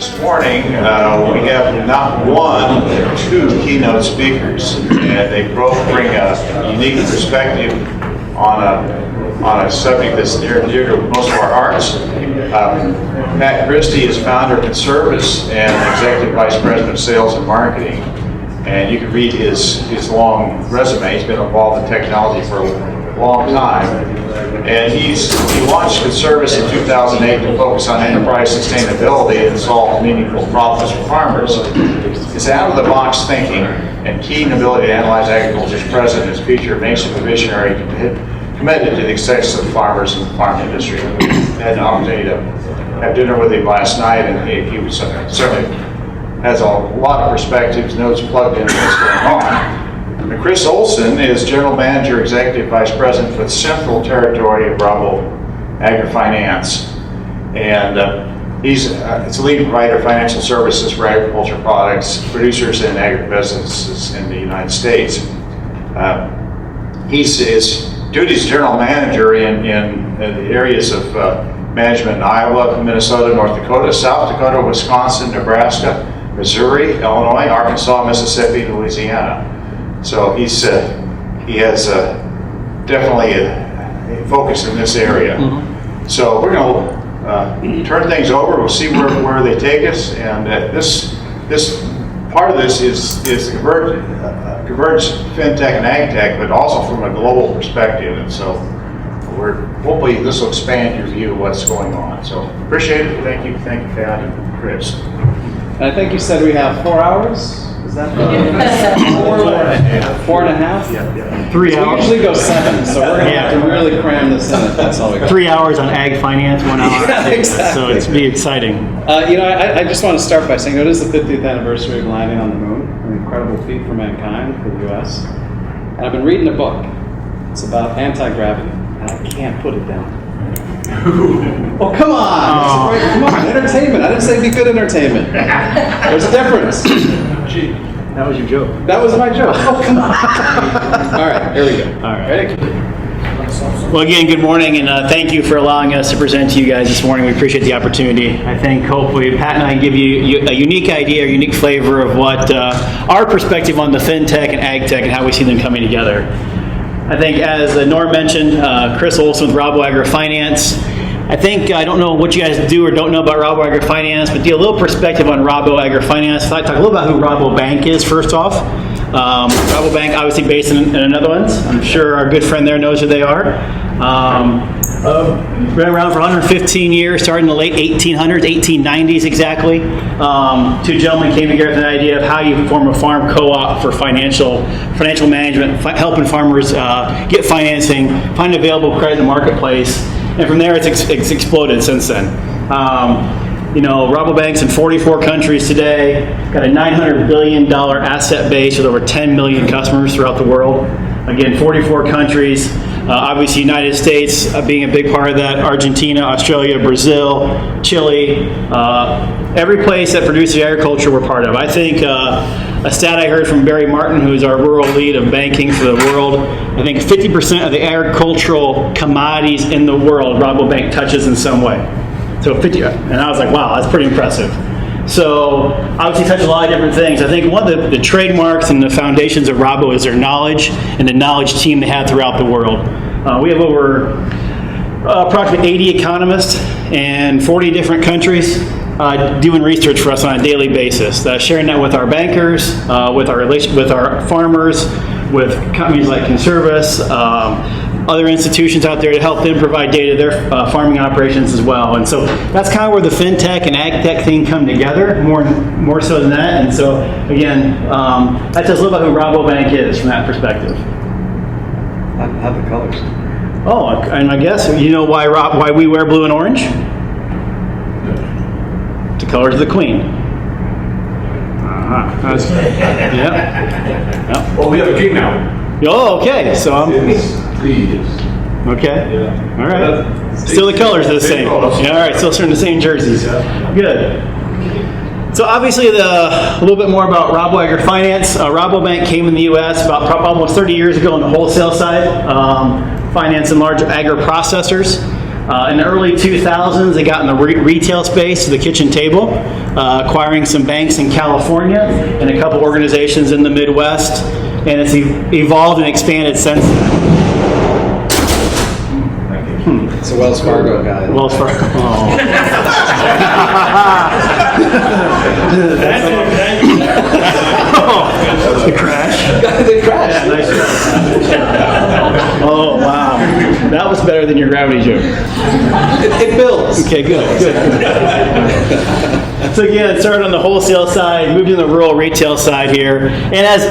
This morning, we have not one, but two keynote speakers, and they both bring a unique perspective on a subject that's near and dear to most of our hearts. Pat Christie is founder of Conservis and Executive Vice President of Sales and Marketing. And you can read his long resume. He's been involved in technology for a long time. And he launched Conservis in 2008 to focus on enterprise sustainability and solve meaningful problems for farmers. His out-of-the-box thinking and keen ability to analyze agriculture's present and its future makes him a visionary committed to the success of farmers and the farm industry. I had an opportunity to have dinner with him last night, and he was certainly has a lot of perspectives, knows plugged in what's going on. And Chris Olson is General Manager, Executive Vice President for the Central Territory of Rabo AgriFinance. And he's it's a leading provider of financial services for agriculture products, producers, and agribusinesses in the United States. His duties as General Manager in the areas of management in Iowa, Minnesota, North Dakota, South Dakota, Wisconsin, Nebraska, Missouri, Illinois, Arkansas, Mississippi, Louisiana. So he has definitely a focus in this area. Mm-hmm. So we're going to turn things over. We'll see where they take us. And this part of this is the Convergence, FinTech, and AgTech, but also from a global perspective. And so hopefully this will expand your view of what's going on. So appreciate it. Thank you, Pat and Chris. And I think you said we have 4 hours. Is that four and a half? Yeah. 3 hours. We usually go 7, so we're going to have to really cram this in if that's all we got. 3 hours on AgFinance, 1 hour. Yeah, exactly. So it's be exciting. I just want to start by saying it is the 50th anniversary of landing on the moon, an incredible feat for mankind, for the U.S. And I've been reading a book. It's about anti-gravity, and I can't put it down. Oh, come on! Oh. Come on, entertainment. I didn't say be good entertainment. There's a difference. Gee, that was your joke. That was my joke. Oh, come on. All right, here we go. All right. Ready? Well, again, good morning, and thank you for allowing us to present to you guys this morning. We appreciate the opportunity. I think hopefully Pat and I give you a unique idea, a unique flavor of what our perspective on the FinTech and AgTech and how we see them coming together. I think, as Norm mentioned, Chris Olson with Rabo AgriFinance. I think, I don't know what you guys do or don't know about Rabo AgriFinance, but do a little perspective on Rabo AgriFinance. I'd like to talk a little about who Rabo Bank is, first off. Rabo Bank, obviously based in the Netherlands. I'm sure our good friend there knows who they are. Been around for 115 years, started in the late 1800s, 1890s exactly. Two gentlemen came together with an idea of how you form a farm co-op for financial management, helping farmers get financing, find available credit in the marketplace. And from there, it's exploded since then. Rabo Bank's in 44 countries today, got a $900 billion asset base with over 10 million customers throughout the world. Again, 44 countries. Obviously, United States being a big part of that, Argentina, Australia, Brazil, Chile, every place that produces agriculture we're part of. I think a stat I heard from Barry Martin, who is our rural lead of banking for the world, I think 50% of the agricultural commodities in the world, Rabo Bank touches in some way. So 50, and I was like, wow, that's pretty impressive. So obviously touch a lot of different things. I think one of the trademarks and the foundations of Rabo is their knowledge and the knowledge team they have throughout the world. We have over approximately 80 economists in 40 different countries doing research for us on a daily basis, sharing that with our bankers, with our farmers, with companies like Conservis, other institutions out there to help them provide data to their farming operations as well. And so that's kind of where the FinTech and AgTech thing come together, more so than that. And so, again, that tells a little about who Rabo Bank is from that perspective. How the colors? Oh, and I guess you know why we wear blue and orange? The colors of the Queen. Yeah. Well, we have a king now. Oh, okay. So I'm... Okay. Yeah. All right. Still the colors are the same. Yeah, all right. Still wearing the same jerseys. Good. So obviously, a little bit more about Rabo AgriFinance. Rabo Bank came in the U.S. about almost 30 years ago on the wholesale side, financing large agri-processors. In the early 2000s, they got in the retail space, the kitchen table, acquiring some banks in California and a couple organizations in the Midwest, and it's evolved and expanded since then. It's a Wells Fargo guy. Wells Fargo. Oh. The crash. The crash. Yeah, nice try. Oh, wow. That was better than your gravity joke. It builds. Okay, good. So again, it started on the wholesale side, moved to the rural retail side here, and as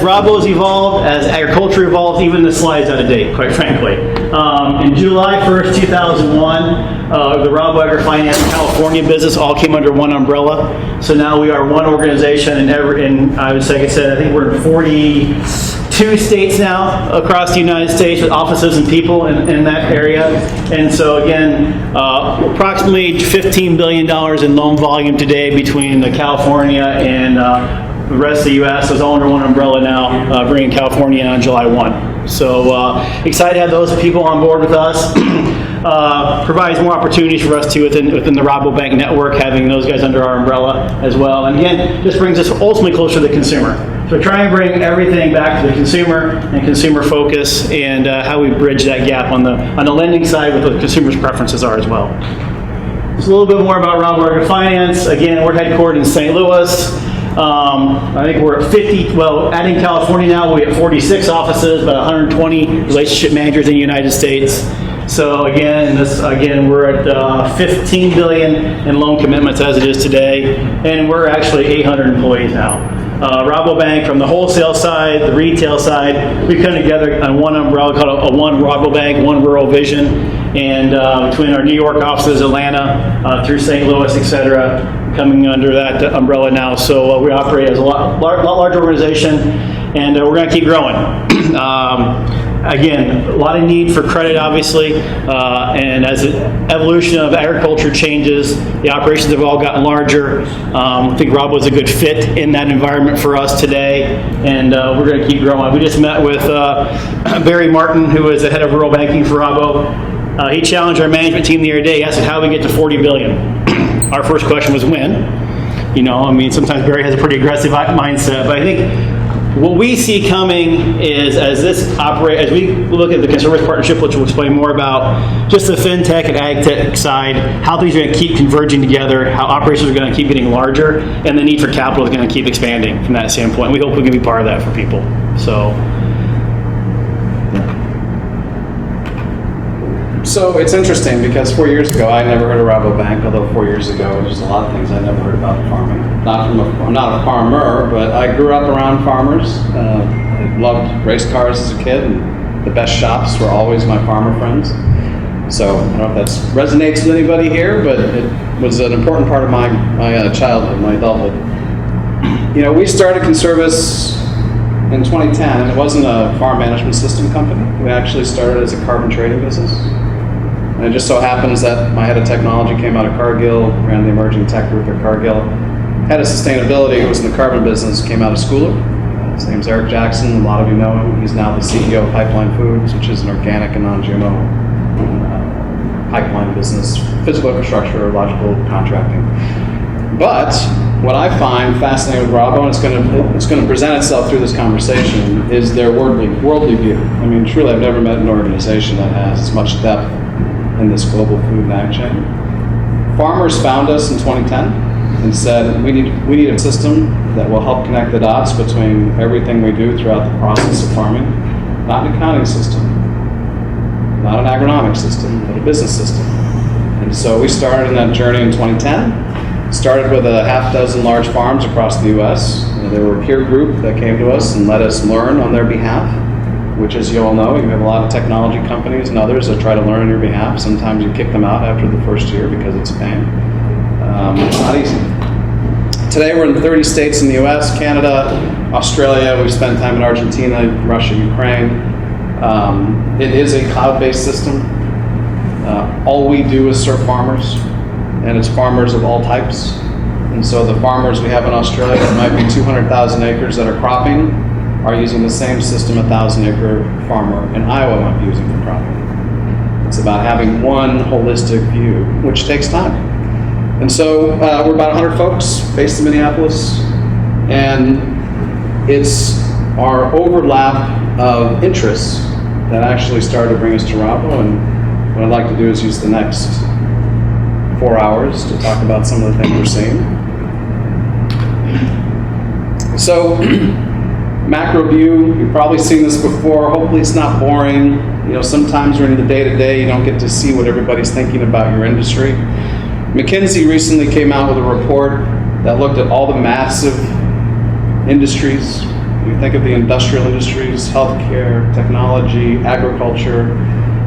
Rabo's evolved, as agriculture evolved, even the slide's out of date, quite frankly. In July 1st, 2001, the Rabo AgriFinance California business all came under one umbrella. So now we are one organization, and I would say, like I said, I think we're in 42 states now across the United States with offices and people in that area. And so again, approximately $15 billion in loan volume today between California and the rest of the U.S. is all under one umbrella now, bringing California in on July 1. So excited to have those people on board with us. Provides more opportunities for us too within the Rabobank network, having those guys under our umbrella as well. And again, this brings us ultimately closer to the consumer. So try and bring everything back to the consumer and consumer focus, and how we bridge that gap on the lending side with what the consumer's preferences are as well. Just a little bit more about Rabo AgriFinance. Again, we're headquartered in St. Louis. I think we're at 50, well, adding California now, we have 46 offices, about 120 relationship managers in the United States. So again, we're at 15 billion in loan commitments as it is today, and we're actually 800 employees now. Rabobank from the wholesale side, the retail side, we come together on one umbrella called a One Rabobank, One Rural Vision, and between our New York offices, Atlanta, through St. Louis, etc., coming under that umbrella now. So we operate as a lot larger organization, and we're going to keep growing. Again, a lot of need for credit, obviously, and as the evolution of agriculture changes, the operations have all gotten larger. I think Rabo is a good fit in that environment for us today, and we're going to keep growing. We just met with Barry Martin, who is the head of rural banking for Rabo. He challenged our management team the other day. He asked us how we get to 40 billion. Our first question was when. You know, I mean, sometimes Barry has a pretty aggressive mindset, but I think what we see coming is as we look at the Conservis partnership, which we'll explain more about, just the FinTech and AgTech side, how things are going to keep converging together, how operations are going to keep getting larger, and the need for capital is going to keep expanding from that standpoint. We hope we can be part of that for people. So it's interesting because 4 years ago I never heard of Rabobank, although 4 years ago there's a lot of things I never heard about farming. I'm not a farmer, but I grew up around farmers. I loved race cars as a kid, and the best shops were always my farmer friends. So I don't know if that resonates with anybody here, but it was an important part of my childhood, my adulthood. You know, we started Conservis in 2010, and it wasn't a farm management system company. We actually started as a carbon trading business. And it just so happens that my head of technology came out of Cargill, ran the emerging tech group at Cargill. Head of sustainability, who was in the carbon business, came out of Schooler. His name's Eric Jackson. A lot of you know him. He's now the CEO of Pipeline Foods, which is an organic and non-GMO pipeline business, physical infrastructure, logical contracting. But what I find fascinating with Rabo, and it's going to present itself through this conversation, is their worldly view. I mean, truly, I've never met an organization that has as much depth in this global food and ag chain. Farmers found us in 2010 and said, we need a system that will help connect the dots between everything we do throughout the process of farming. Not an accounting system, not an agronomic system, but a business system. And so we started in that journey in 2010. Started with a half dozen large farms across the U.S. They were a peer group that came to us and let us learn on their behalf, which, as you all know, you have a lot of technology companies and others that try to learn on your behalf. Sometimes you kick them out after the first year because it's a pain. It's not easy. Today we're in 30 states in the U.S., Canada, Australia. We've spent time in Argentina, Russia, Ukraine. It is a cloud-based system. All we do is serve farmers, and it's farmers of all types. And so the farmers we have in Australia that might be 200,000 acres that are cropping are using the same system a 1,000-acre farmer in Iowa might be using for cropping. It's about having one holistic view, which takes time. And so we're about 100 folks based in Minneapolis, and it's our overlap of interests that actually started to bring us to Rabo. And what I'd like to do is use the next 4 hours to talk about some of the things we're seeing. So, macro view, you've probably seen this before. Hopefully it's not boring. You know, sometimes when you're in the day-to-day, you don't get to see what everybody's thinking about your industry. McKinsey recently came out with a report that looked at all the massive industries. You think of the industrial industries, healthcare, technology, agriculture.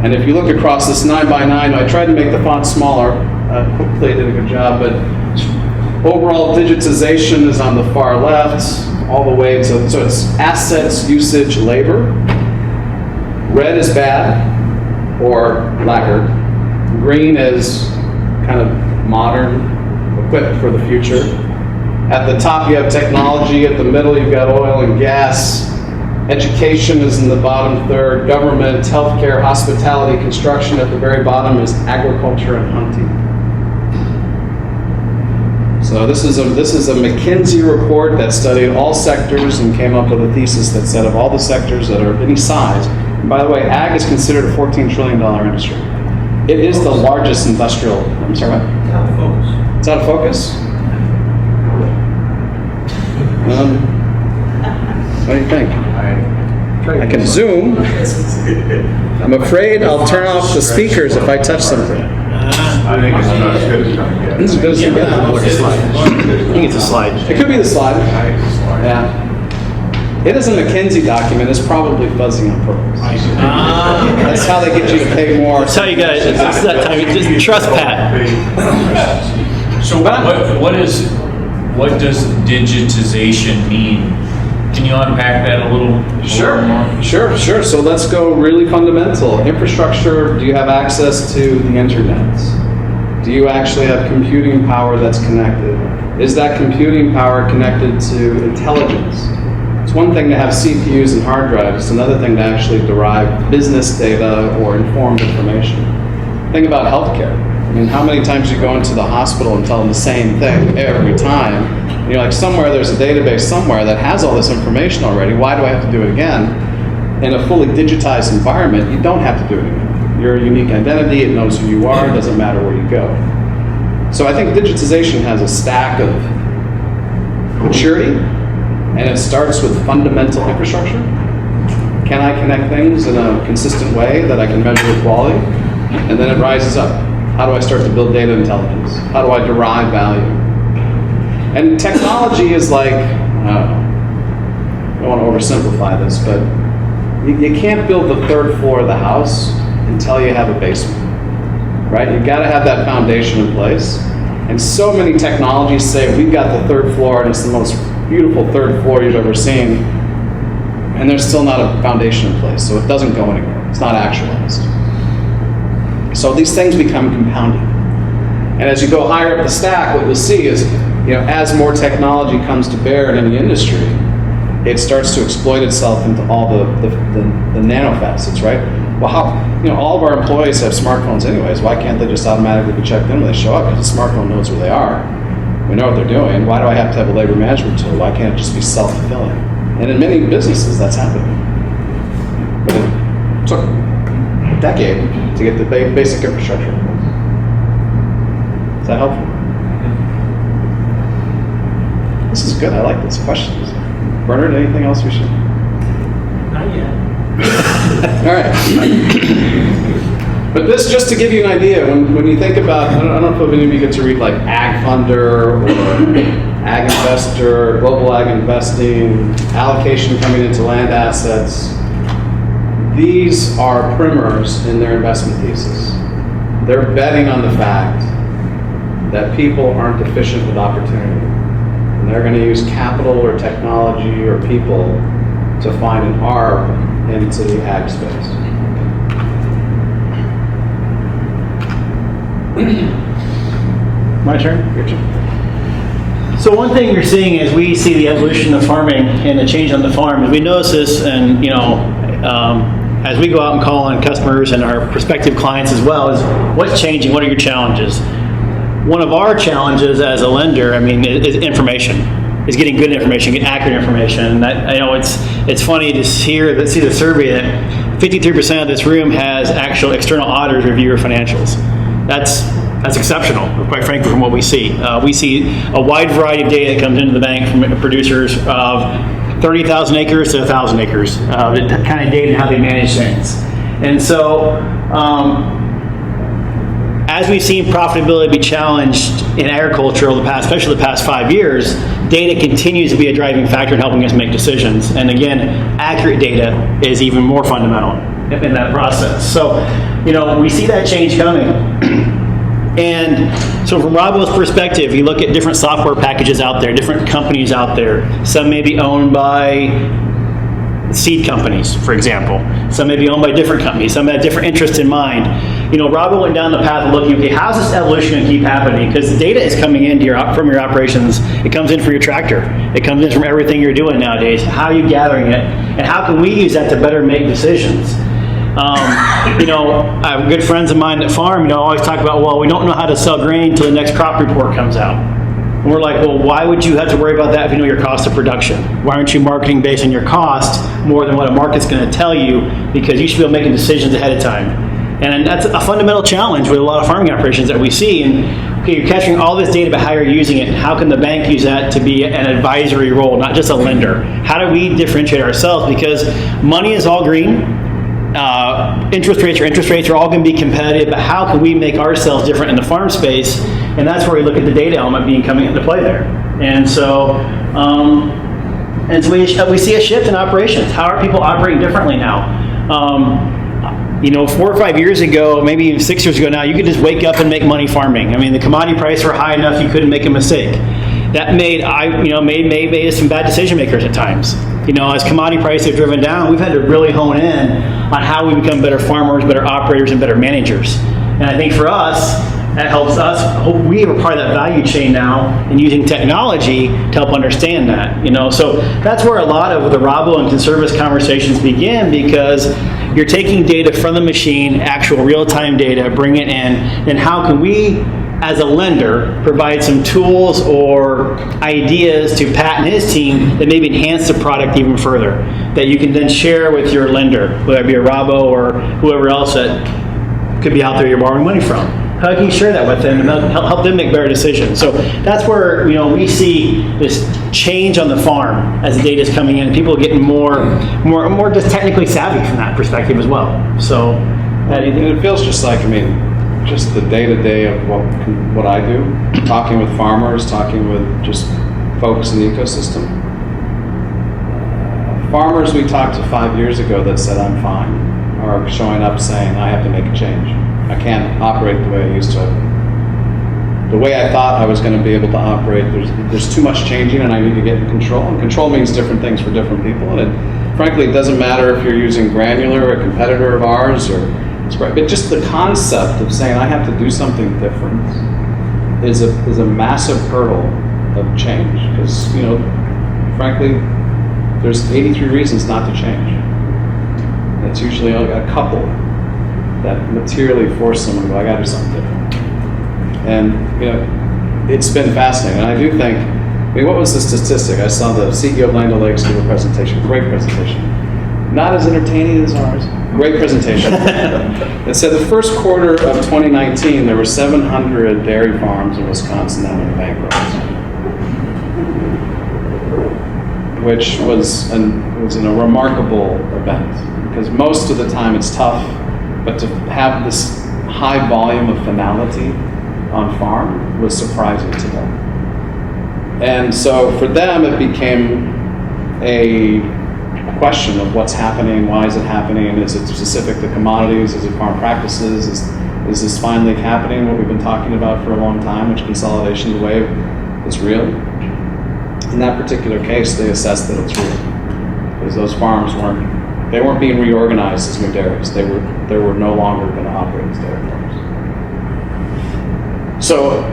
And if you look across this 9x9, I tried to make the font smaller. Hopefully I did a good job, but overall digitization is on the far left, all the way to, so it's assets, usage, labor. Red is bad or laggard. Green is kind of modern, equipped for the future. At the top you have technology, at the middle you've got oil and gas. Education is in the bottom third, government, healthcare, hospitality, construction. At the very bottom is agriculture and hunting. So this is a McKinsey report that studied all sectors and came up with a thesis that said of all the sectors that are of any size, and by the way, ag is considered a $14 trillion industry. It is the largest industrial, I'm sorry, what? It's out of focus. It's out of focus? What do you think? I can zoom. I'm afraid I'll turn off the speakers if I touch something. I think it's not as good as trying to get. It's as good as you get. I think it's a slide. It could be the slide. Yeah. It is a McKinsey document. It's probably fuzzy on purpose. That's how they get you to pay more. That's how you guys, it's that time, just trust Pat. So what does digitization mean? Can you unpack that a little more? Sure. So let's go really fundamental. Infrastructure, do you have access to the internet? Do you actually have computing power that's connected? Is that computing power connected to intelligence? It's one thing to have CPUs and hard drives. It's another thing to actually derive business data or informed information. Think about healthcare. I mean, how many times you go into the hospital and tell them the same thing every time? And you're like, somewhere there's a database somewhere that has all this information already. Why do I have to do it again? In a fully digitized environment, you don't have to do it again. You're a unique identity. It knows who you are. It doesn't matter where you go. So I think digitization has a stack of maturity, and it starts with fundamental infrastructure. Can I connect things in a consistent way that I can measure with quality? And then it rises up. How do I start to build data intelligence? How do I derive value? And technology is like, I don't want to oversimplify this, but you can't build the third floor of the house until you have a basement, right? You've got to have that foundation in place. And so many technologies say we've got the third floor and it's the most beautiful third floor you've ever seen, and there's still not a foundation in place, so it doesn't go anywhere. It's not actualized. So these things become compounding. And as you go higher up the stack, what you'll see is, as more technology comes to bear in any industry, it starts to exploit itself into all the nano facets, right? Well, all of our employees have smartphones anyways. Why can't they just automatically be checked in when they show up? Because the smartphone knows where they are. We know what they're doing. Why do I have to have a labor management tool? Why can't it just be self-fulfilling? And in many businesses, that's happening. But it took a decade to get the basic infrastructure. Is that helpful? This is good. I like these questions. Bernard, anything else we should? Not yet. All right. But this, just to give you an idea, when you think about, I don't know if any of you get to read like Ag Funder or Ag Investor, Global Ag Investing, allocation coming into land assets. These are primers in their investment thesis. They're betting on the fact that people aren't deficient with opportunity. And they're going to use capital or technology or people to find an arb into the ag space. My turn? Your turn. So one thing you're seeing as we see the evolution of farming and the change on the farm, is we notice this, and as we go out and call on customers and our prospective clients as well, is what's changing? What are your challenges? One of our challenges as a lender, is information. Is getting good information, get accurate information. And that, it's funny to see the survey that 53% of this room has actual external auditors review your financials. That's exceptional, quite frankly, from what we see. We see a wide variety of data that comes into the bank from producers of 30,000 acres to 1,000 acres, the kind of data and how they manage things. And so, as we've seen profitability be challenged in agriculture over especially the past 5 years, data continues to be a driving factor in helping us make decisions. And again, accurate data is even more fundamental in that process. So, we see that change coming. And so from Rabo's perspective, you look at different software packages out there, different companies out there. Some may be owned by seed companies, for example. Some may be owned by different companies. Some have different interests in mind. Rabo went down the path of looking, okay, how's this evolution going to keep happening? Because the data is coming in from your operations. It comes in from your tractor. It comes in from everything you're doing nowadays. How are you gathering it? And how can we use that to better make decisions? I have good friends of mine that farm, always talk about, well, we don't know how to sell grain until the next crop report comes out. And we're like, well, why would you have to worry about that if you know your cost of production? Why aren't you marketing based on your cost more than what a market's going to tell you? Because you should be able to make decisions ahead of time. And that's a fundamental challenge with a lot of farming operations that we see. And okay, you're capturing all this data about how you're using it. How can the bank use that to be an advisory role, not just a lender? How do we differentiate ourselves? Because money is all green. Interest rates are all going to be competitive, but how can we make ourselves different in the farm space? And that's where we look at the data element coming into play there. And so, we see a shift in operations. How are people operating differently now? 4 or 5 years ago, maybe even 6 years ago now, you could just wake up and make money farming. The commodity prices were high enough you couldn't make a mistake. That made us some bad decision makers at times. As commodity prices have driven down, we've had to really hone in on how we become better farmers, better operators, and better managers. And I think for us, that helps us. We are part of that value chain now in using technology to help understand that. So that's where a lot of the Rabo and Conservis conversations begin, because you're taking data from the machine, actual real-time data, bring it in, and how can we, as a lender, provide some tools or ideas to Pat and his team that maybe enhance the product even further, that you can then share with your lender, whether it be a Rabo or whoever else that could be out there you're borrowing money from. How can you share that with them and help them make better decisions? So that's where we see this change on the farm as the data is coming in, and people are getting more just technically savvy from that perspective as well. So it feels just like just the day-to-day of what I do, talking with farmers, talking with just folks in the ecosystem. Farmers we talked to 5 years ago that said, I'm fine, are showing up saying, I have to make a change. I can't operate the way I used to. The way I thought I was going to be able to operate, there's too much changing and I need to get in control. And control means different things for different people. And frankly, it doesn't matter if you're using Granular or a competitor of ours or but just the concept of saying I have to do something different is a massive hurdle of change, because frankly, there's 83 reasons not to change. And it's usually a couple that materially force someone to go, I got to do something different. And it's been fascinating. And I do think, what was the statistic? I saw the CEO of Land O'Lakes give a presentation, great presentation. Not as entertaining as ours. Great presentation. It said the first quarter of 2019, there were 700 dairy farms in Wisconsin that went bankrupt, which was a remarkable event, because most of the time it's tough, but to have this high volume of finality on farm was surprising to them. And so for them, it became a question of what's happening, why is it happening, is it specific to commodities, is it farm practices, is this finally happening, what we've been talking about for a long time, which consolidation of the wave is real. In that particular case, they assessed that it's real, because those farms weren't being reorganized as new dairies. They were no longer going to operate as dairy farms. So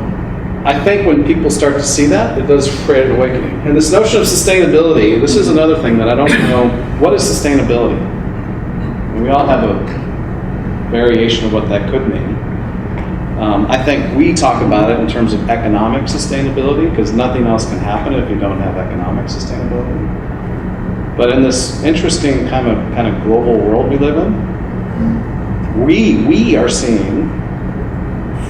I think when people start to see that, it does create an awakening. And this notion of sustainability, this is another thing that I don't know. What is sustainability? And we all have a variation of what that could mean. I think we talk about it in terms of economic sustainability, because nothing else can happen if you don't have economic sustainability. But in this interesting kind of global world we live in, we are seeing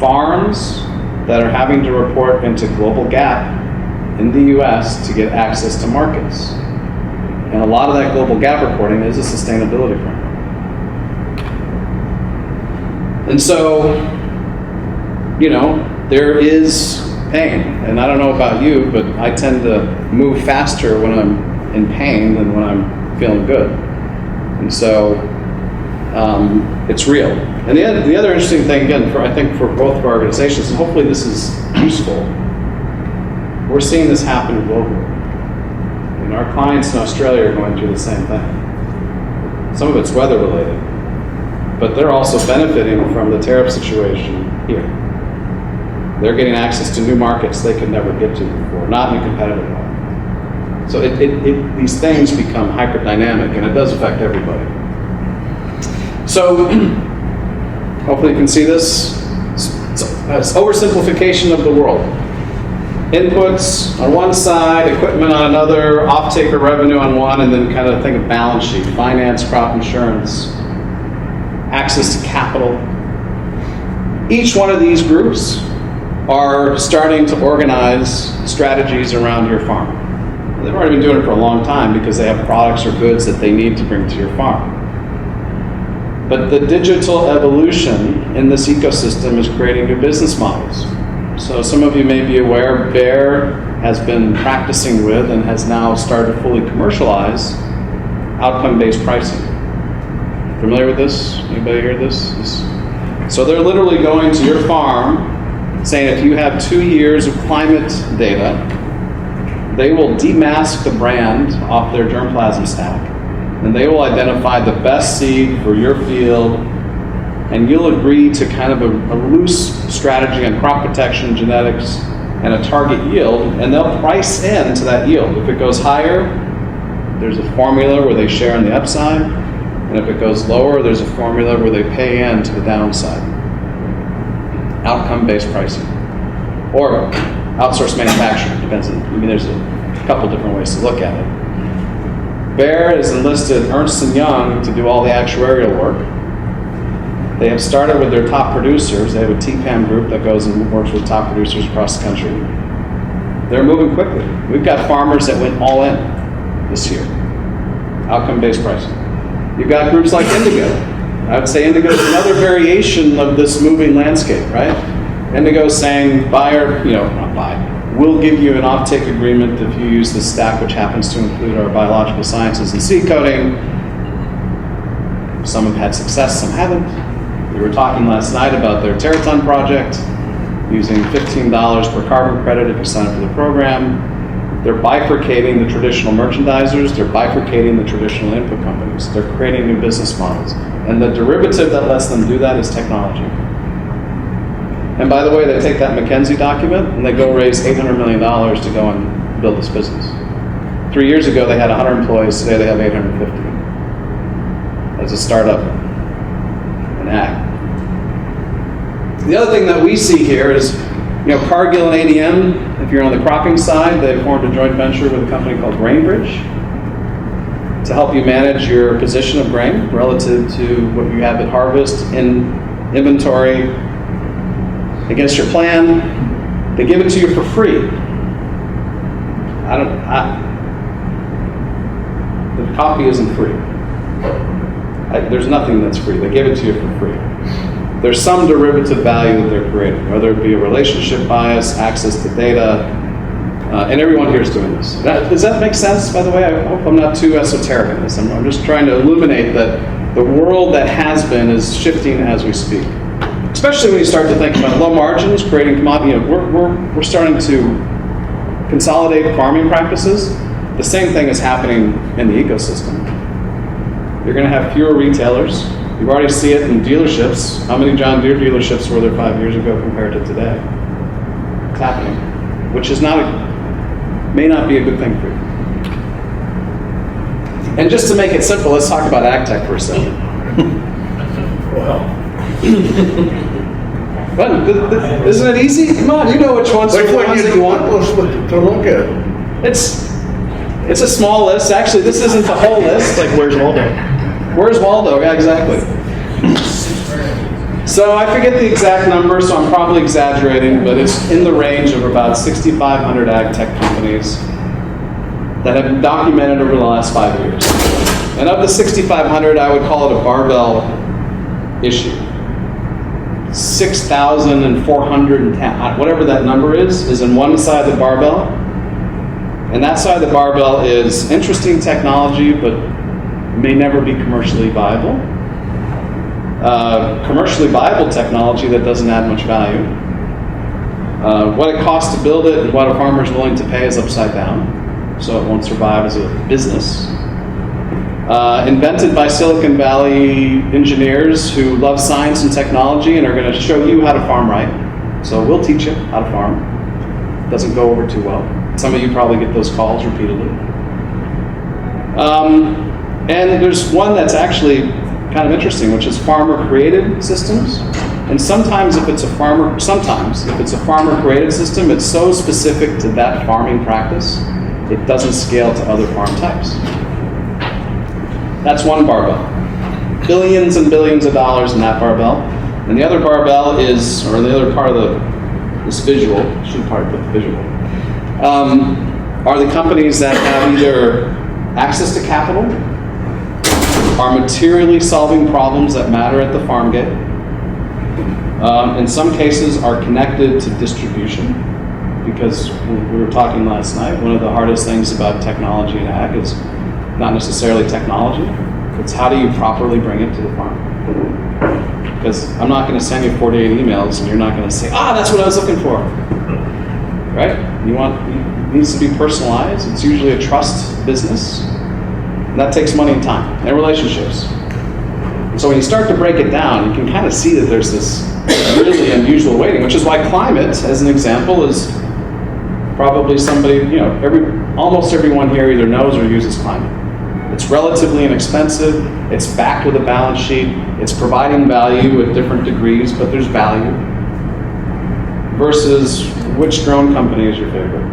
farms that are having to report into global gap in the US to get access to markets. And a lot of that global gap reporting is a sustainability framework. And so, there is pain. And I don't know about you, but I tend to move faster when I'm in pain than when I'm feeling good. And so, it's real. And the other interesting thing, again, I think for both of our organizations, and hopefully this is useful, we're seeing this happen globally. And our clients in Australia are going through the same thing. Some of it's weather related, but they're also benefiting from the tariff situation here. They're getting access to new markets they could never get to before, not in a competitive way. So these things become hyper-dynamic, and it does affect everybody. So hopefully you can see this. It's oversimplification of the world. Inputs on one side, equipment on another, off-taker revenue on one, and then kind of think of balance sheet, finance, crop insurance, access to capital. Each one of these groups are starting to organize strategies around your farm. They've already been doing it for a long time because they have products or goods that they need to bring to your farm. But the digital evolution in this ecosystem is creating new business models. So some of you may be aware, Bayer has been practicing with and has now started to fully commercialize outcome-based pricing. Familiar with this? Anybody hear this? So they're literally going to your farm saying if you have 2 years of climate data, they will demask the brand off their germplasm stack, and they will identify the best seed for your field, and you'll agree to kind of a loose strategy on crop protection, genetics, and a target yield, and they'll price into that yield. If it goes higher, there's a formula where they share in the upside, and if it goes lower, there's a formula where they pay into the downside. Outcome-based pricing. Or outsourced manufacturing, depends on, there's a couple different ways to look at it. Bayer has enlisted Ernst & Young to do all the actuarial work. They have started with their top producers. They have a TPAM group that goes and works with top producers across the country. They're moving quickly. We've got farmers that went all in this year. Outcome-based pricing. You've got groups like Indigo. I would say Indigo is another variation of this moving landscape, right? Indigo is saying, we'll give you an off-take agreement if you use this stack, which happens to include our biological sciences and seed coding. Some have had success, some haven't. We were talking last night about their Terraton project, using $15 per carbon credit if you sign up for the program. They're bifurcating the traditional merchandisers, they're bifurcating the traditional input companies. They're creating new business models. And the derivative that lets them do that is technology. And by the way, they take that McKinsey document and they go raise $800 million to go and build this business. 3 years ago, they had 100 employees. Today, they have 850 as a startup in ag. The other thing that we see here is, Cargill and ADM, if you're on the cropping side, they formed a joint venture with a company called GrainBridge to help you manage your position of grain relative to what you have at harvest in inventory against your plan. They give it to you for free. The coffee isn't free. There's nothing that's free. They give it to you for free. There's some derivative value that they're creating, whether it be a relationship bias, access to data, and everyone here is doing this. Does that make sense, by the way? I hope I'm not too esoteric in this. I'm just trying to illuminate that the world that has been is shifting as we speak. Especially when you start to think about low margins, creating commodity. We're starting to consolidate farming practices. The same thing is happening in the ecosystem. You're going to have fewer retailers. You already see it in dealerships. How many John Deere dealerships were there 5 years ago compared to today? It's happening, which is may not be a good thing for you. And just to make it simple, let's talk about AgTech for a second. But isn't it easy? Come on, you know which ones are the ones that you want. To look at. It's a small list. Actually, this isn't the whole list. Like, where's Waldo? Where's Waldo? Yeah, exactly. So I forget the exact number, so I'm probably exaggerating, but it's in the range of about 6,500 AgTech companies that have been documented over the last 5 years. And of the 6,500, I would call it a barbell issue. 6,410, whatever that number is in one side of the barbell. And that side of the barbell is interesting technology, but may never be commercially viable. Commercially viable technology that doesn't add much value. What it costs to build it and what a farmer is willing to pay is upside down, so it won't survive as a business. Invented by Silicon Valley engineers who love science and technology and are going to show you how to farm right. So we'll teach you how to farm. Doesn't go over too well. Some of you probably get those calls repeatedly. And there's one that's actually kind of interesting, which is farmer-created systems. And sometimes if it's a farmer-created system, it's so specific to that farming practice, it doesn't scale to other farm types. That's one barbell. Billions and billions of dollars in that barbell. And the other barbell is, or the other part of this visual, should probably put the visual, are the companies that have either access to capital, are materially solving problems that matter at the farm gate. In some cases are connected to distribution, because we were talking last night, one of the hardest things about technology and ag is not necessarily technology, it's how do you properly bring it to the farm. Because I'm not going to send you 48 emails and you're not going to say, that's what I was looking for. Right? It needs to be personalized. It's usually a trust business. And that takes money and time and relationships. And so when you start to break it down, you can kind of see that there's this really unusual weighting, which is why climate, as an example, is probably somebody, almost everyone here either knows or uses climate. It's relatively inexpensive, it's backed with a balance sheet, it's providing value at different degrees, but there's value. Versus which drone company is your favorite?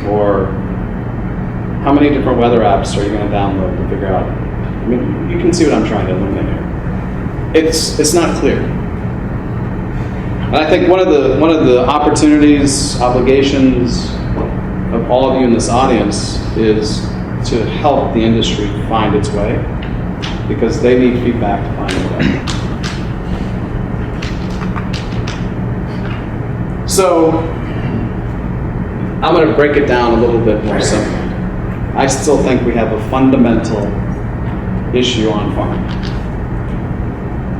Or how many different weather apps are you going to download to figure out? I mean, you can see what I'm trying to illuminate here. It's not clear. And I think one of the opportunities, obligations of all of you in this audience is to help the industry find its way, because they need feedback to find its way. So I'm going to break it down a little bit more simply. I still think we have a fundamental issue on farming.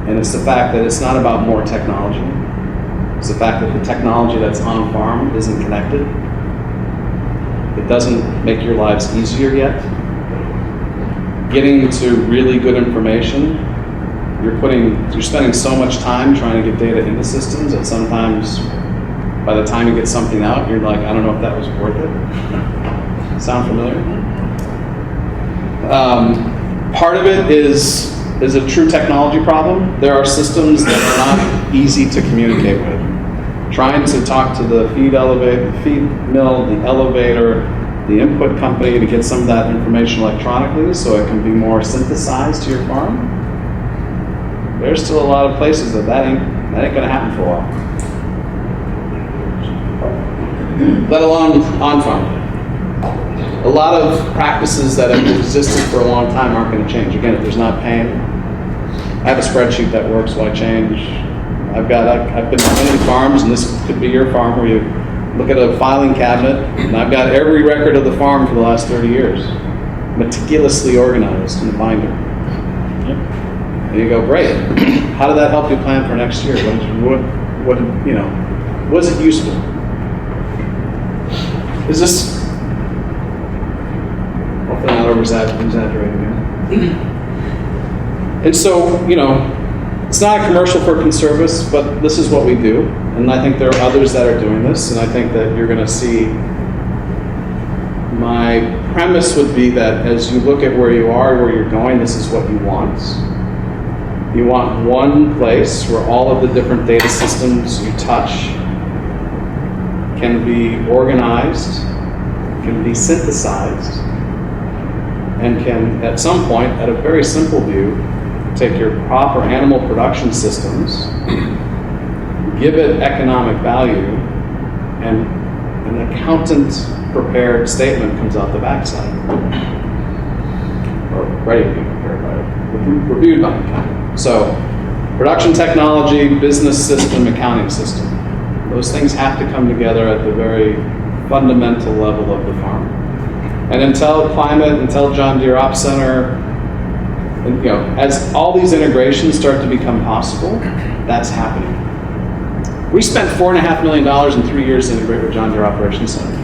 And it's the fact that it's not about more technology. It's the fact that the technology that's on farm isn't connected. It doesn't make your lives easier yet. Getting to really good information, you're spending so much time trying to get data into systems that sometimes by the time you get something out, you're like, I don't know if that was worth it. Sound familiar? Part of it is a true technology problem. There are systems that are not easy to communicate with. Trying to talk to the feed mill, the elevator, the input company to get some of that information electronically so it can be more synthesized to your farm. There's still a lot of places that ain't going to happen for a while. Let alone on farm. A lot of practices that have existed for a long time aren't going to change. Again, if there's not pain, I have a spreadsheet that works, why change? I've been on many farms, and this could be your farm, where you look at a filing cabinet, and I've got every record of the farm for the last 30 years, meticulously organized in a binder. Yep. And you go, great. How did that help you plan for next year? Was it useful? Is this? Hopefully not exaggerating here. And so, it's not a commercial for Conservis, but this is what we do. And I think there are others that are doing this, and I think that you're going to see. My premise would be that as you look at where you are, where you're going, this is what you want. You want one place where all of the different data systems you touch can be organized, can be synthesized, and can, at some point, at a very simple view, take your crop or animal production systems, give it economic value, and an accountant-prepared statement comes out the backside. Or ready to be prepared by, reviewed by an accountant. So, production technology, business system, accounting system. Those things have to come together at the very fundamental level of the farm. And Intel Climate, Intel John Deere Ops Center, and, as all these integrations start to become possible, that's happening. We spent $4.5 million in 3 years to integrate with John Deere Operations Center.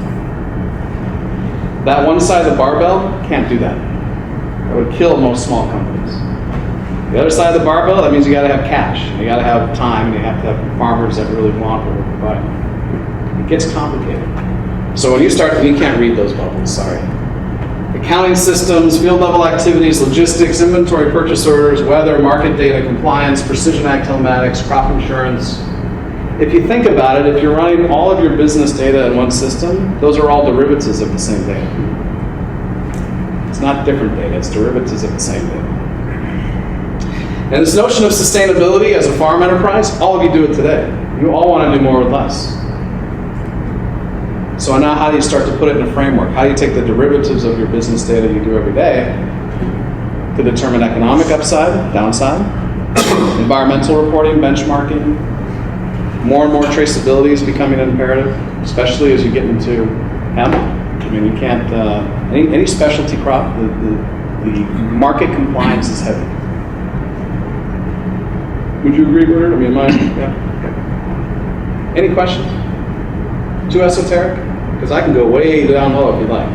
That one side of the barbell can't do that. That would kill most small companies. The other side of the barbell, that means you got to have cash, you got to have time, and you have to have farmers that really want what we're providing. It gets complicated. So when you start, you can't read those bubbles, sorry. Accounting systems, field level activities, logistics, inventory purchase orders, weather, market data, compliance, precision ag telematics, crop insurance. If you think about it, if you're running all of your business data in one system, those are all derivatives of the same data. It's not different data, it's derivatives of the same data. And this notion of sustainability as a farm enterprise, all of you do it today. You all want to do more with less. So now how do you start to put it in a framework? How do you take the derivatives of your business data you do every day to determine economic upside, downside, environmental reporting, benchmarking, more and more traceability is becoming imperative, especially as you get into hemp. I mean, you can't, any specialty crop, the market compliance is heavy. Would you agree, Bernard? I mean, yeah. Okay. Any questions? Too esoteric? Because I can go way down low if you'd like.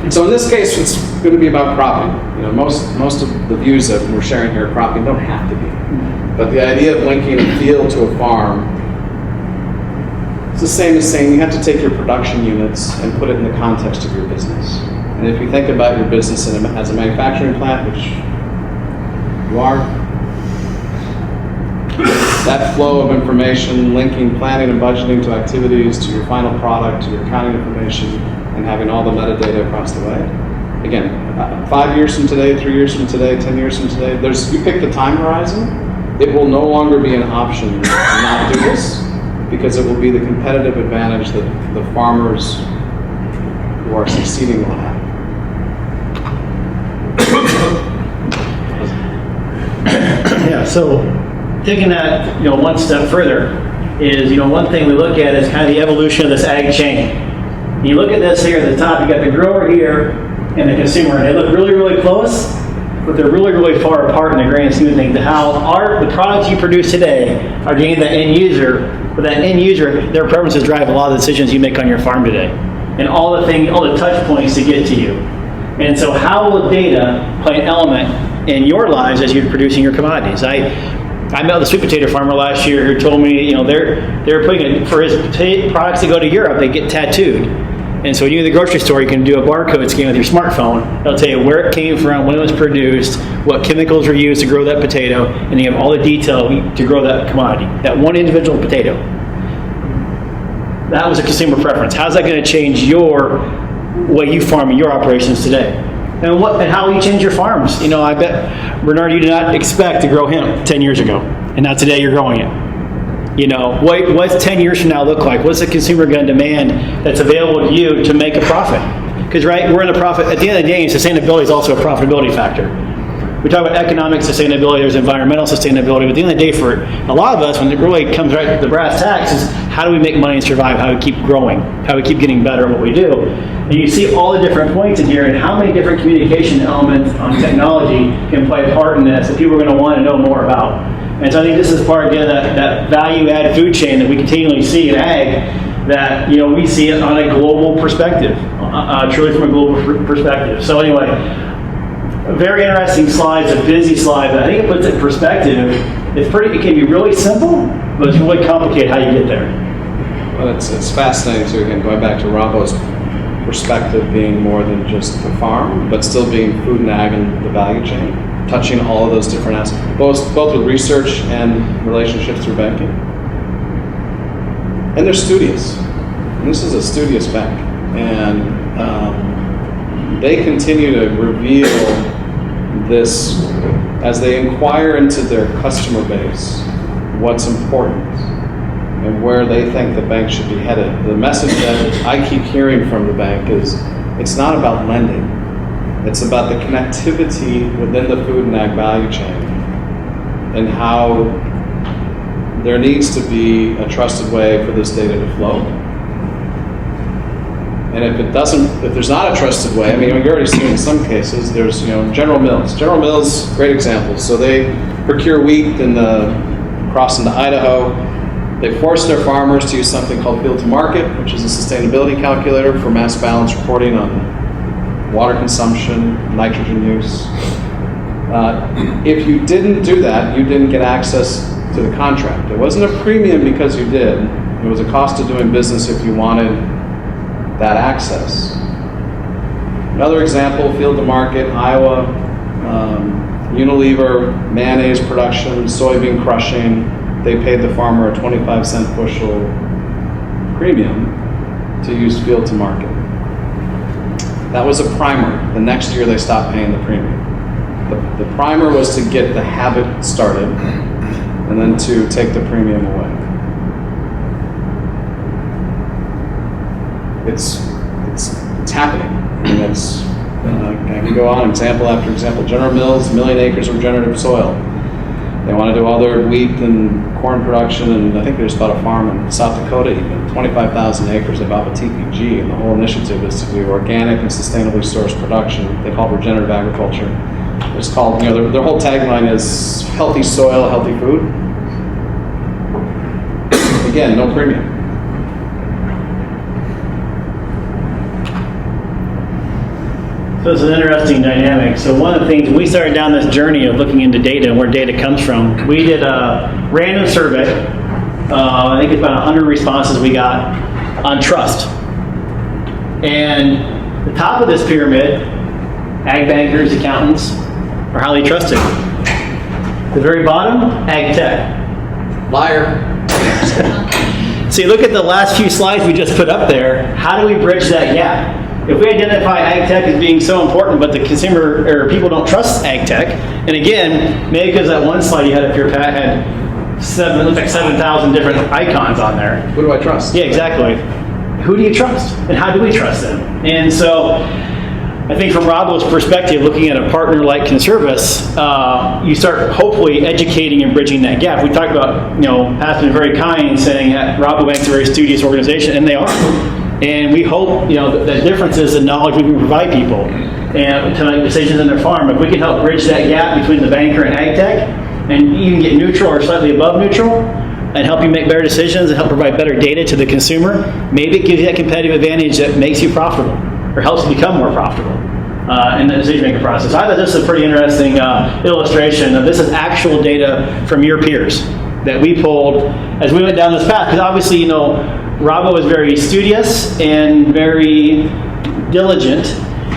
Okay. So in this case, it's going to be about cropping. Most of the views that we're sharing here, cropping don't have to be. But the idea of linking a field to a farm, it's the same as saying you have to take your production units and put it in the context of your business. And if you think about your business as a manufacturing plant, which you are, that flow of information, linking planning and budgeting to activities, to your final product, to your accounting information, and having all the metadata across the way. Again, 5 years from today, 3 years from today, 10 years from today, you pick the time horizon, it will no longer be an option to not do this, because it will be the competitive advantage that the farmers who are succeeding will have. Yeah, so taking that one step further is one thing we look at is kind of the evolution of this ag chain. You look at this here at the top, you got the grower here and the consumer, and they look really, really close, but they're really, really far apart in the grand scheme of things. How the products you produce today are getting the end user, but that end user, their preferences drive a lot of the decisions you make on your farm today, and all the touch points to get to you. And so how will data play an element in your lives as you're producing your commodities? I met with a sweet potato farmer last year who told me, they're putting for his products to go to Europe, they get tattooed. And so when you're in the grocery store, you can do a barcode scan with your smartphone. It'll tell you where it came from, when it was produced, what chemicals were used to grow that potato, and you have all the detail to grow that commodity, that one individual potato. That was a consumer preference. How's that going to change your way you farm in your operations today? And how will you change your farms? I bet, Bernard, you did not expect to grow hemp 10 years ago, and now today you're growing it. What's 10 years from now look like? What's the consumer going to demand that's available to you to make a profit? Because, we're in a profit. At the end of the day, sustainability is also a profitability factor. We talk about economic sustainability, there's environmental sustainability, but at the end of the day, for a lot of us, when it really comes right to the brass tacks, is how do we make money and survive? How do we keep growing? How do we keep getting better at what we do? And you see all the different points in here and how many different communication elements on technology can play a part in this that people are going to want to know more about. And so I think this is part, again, that value-add food chain that we continually see in ag, that we see it on a global perspective, truly from a global perspective. So anyway, very interesting slides, a busy slide, but I think it puts it in perspective. It can be really simple, but it's really complicated how you get there. Well, it's fascinating too, again, going back to Rabo's perspective being more than just the farm, but still being food and ag and the value chain, touching all of those different aspects, both with research and relationships through banking. And they're studious. And this is a studious bank. And they continue to reveal this as they inquire into their customer base, what's important and where they think the bank should be headed. The message that I keep hearing from the bank is it's not about lending. It's about the connectivity within the food and ag value chain and how there needs to be a trusted way for this data to flow. And if there's not a trusted way, I mean, you're already seeing in some cases, there's, General Mills. General Mills, great example. So they procure wheat across into Idaho. They force their farmers to use something called Field to Market, which is a sustainability calculator for mass balance reporting on water consumption, nitrogen use. If you didn't do that, you didn't get access to the contract. It wasn't a premium because you did. It was a cost of doing business if you wanted that access. Another example, Field to Market, Iowa, Unilever, mayonnaise production, soybean crushing. They paid the farmer a 25-cent bushel premium to use Field to Market. That was a primer. The next year they stopped paying the premium. The primer was to get the habit started and then to take the premium away. It's happening. I mean, I can go on example after example. General Mills, 1 million acres of regenerative soil. They want to do all their wheat and corn production, and I think they just bought a farm in South Dakota, even 25,000 acres. They bought a TPG, and the whole initiative is to do organic and sustainably sourced production. They call it regenerative agriculture. It's called, their whole tagline is healthy soil, healthy food. Again, no premium. So it's an interesting dynamic. So one of the things, we started down this journey of looking into data and where data comes from. We did a random survey. I think it's about 100 responses we got on trust. And the top of this pyramid, ag bankers, accountants, are highly trusted. The very bottom, AgTech. Liar. So you look at the last few slides we just put up there, how do we bridge that gap? If we identify AgTech as being so important, but the consumer or people don't trust AgTech, and again, maybe because that one slide you had up here, Pat, had 7,000 different icons on there. Who do I trust? Yeah, exactly. Who do you trust, and how do we trust them? And so, I think from Rabo's perspective, looking at a partner like Conservis, you start hopefully educating and bridging that gap. We talked about, Pat's been very kind in saying that Rabobank's a very studious organization, and they are. And we hope, the difference is the knowledge we can provide people and to make decisions in their farm. If we can help bridge that gap between the banker and AgTech, and even get neutral or slightly above neutral, and help you make better decisions and help provide better data to the consumer, maybe it gives you that competitive advantage that makes you profitable or helps you become more profitable in the decision-making process. I thought this was a pretty interesting illustration of this is actual data from your peers that we pulled as we went down this path. Because obviously, Rabo is very studious and very diligent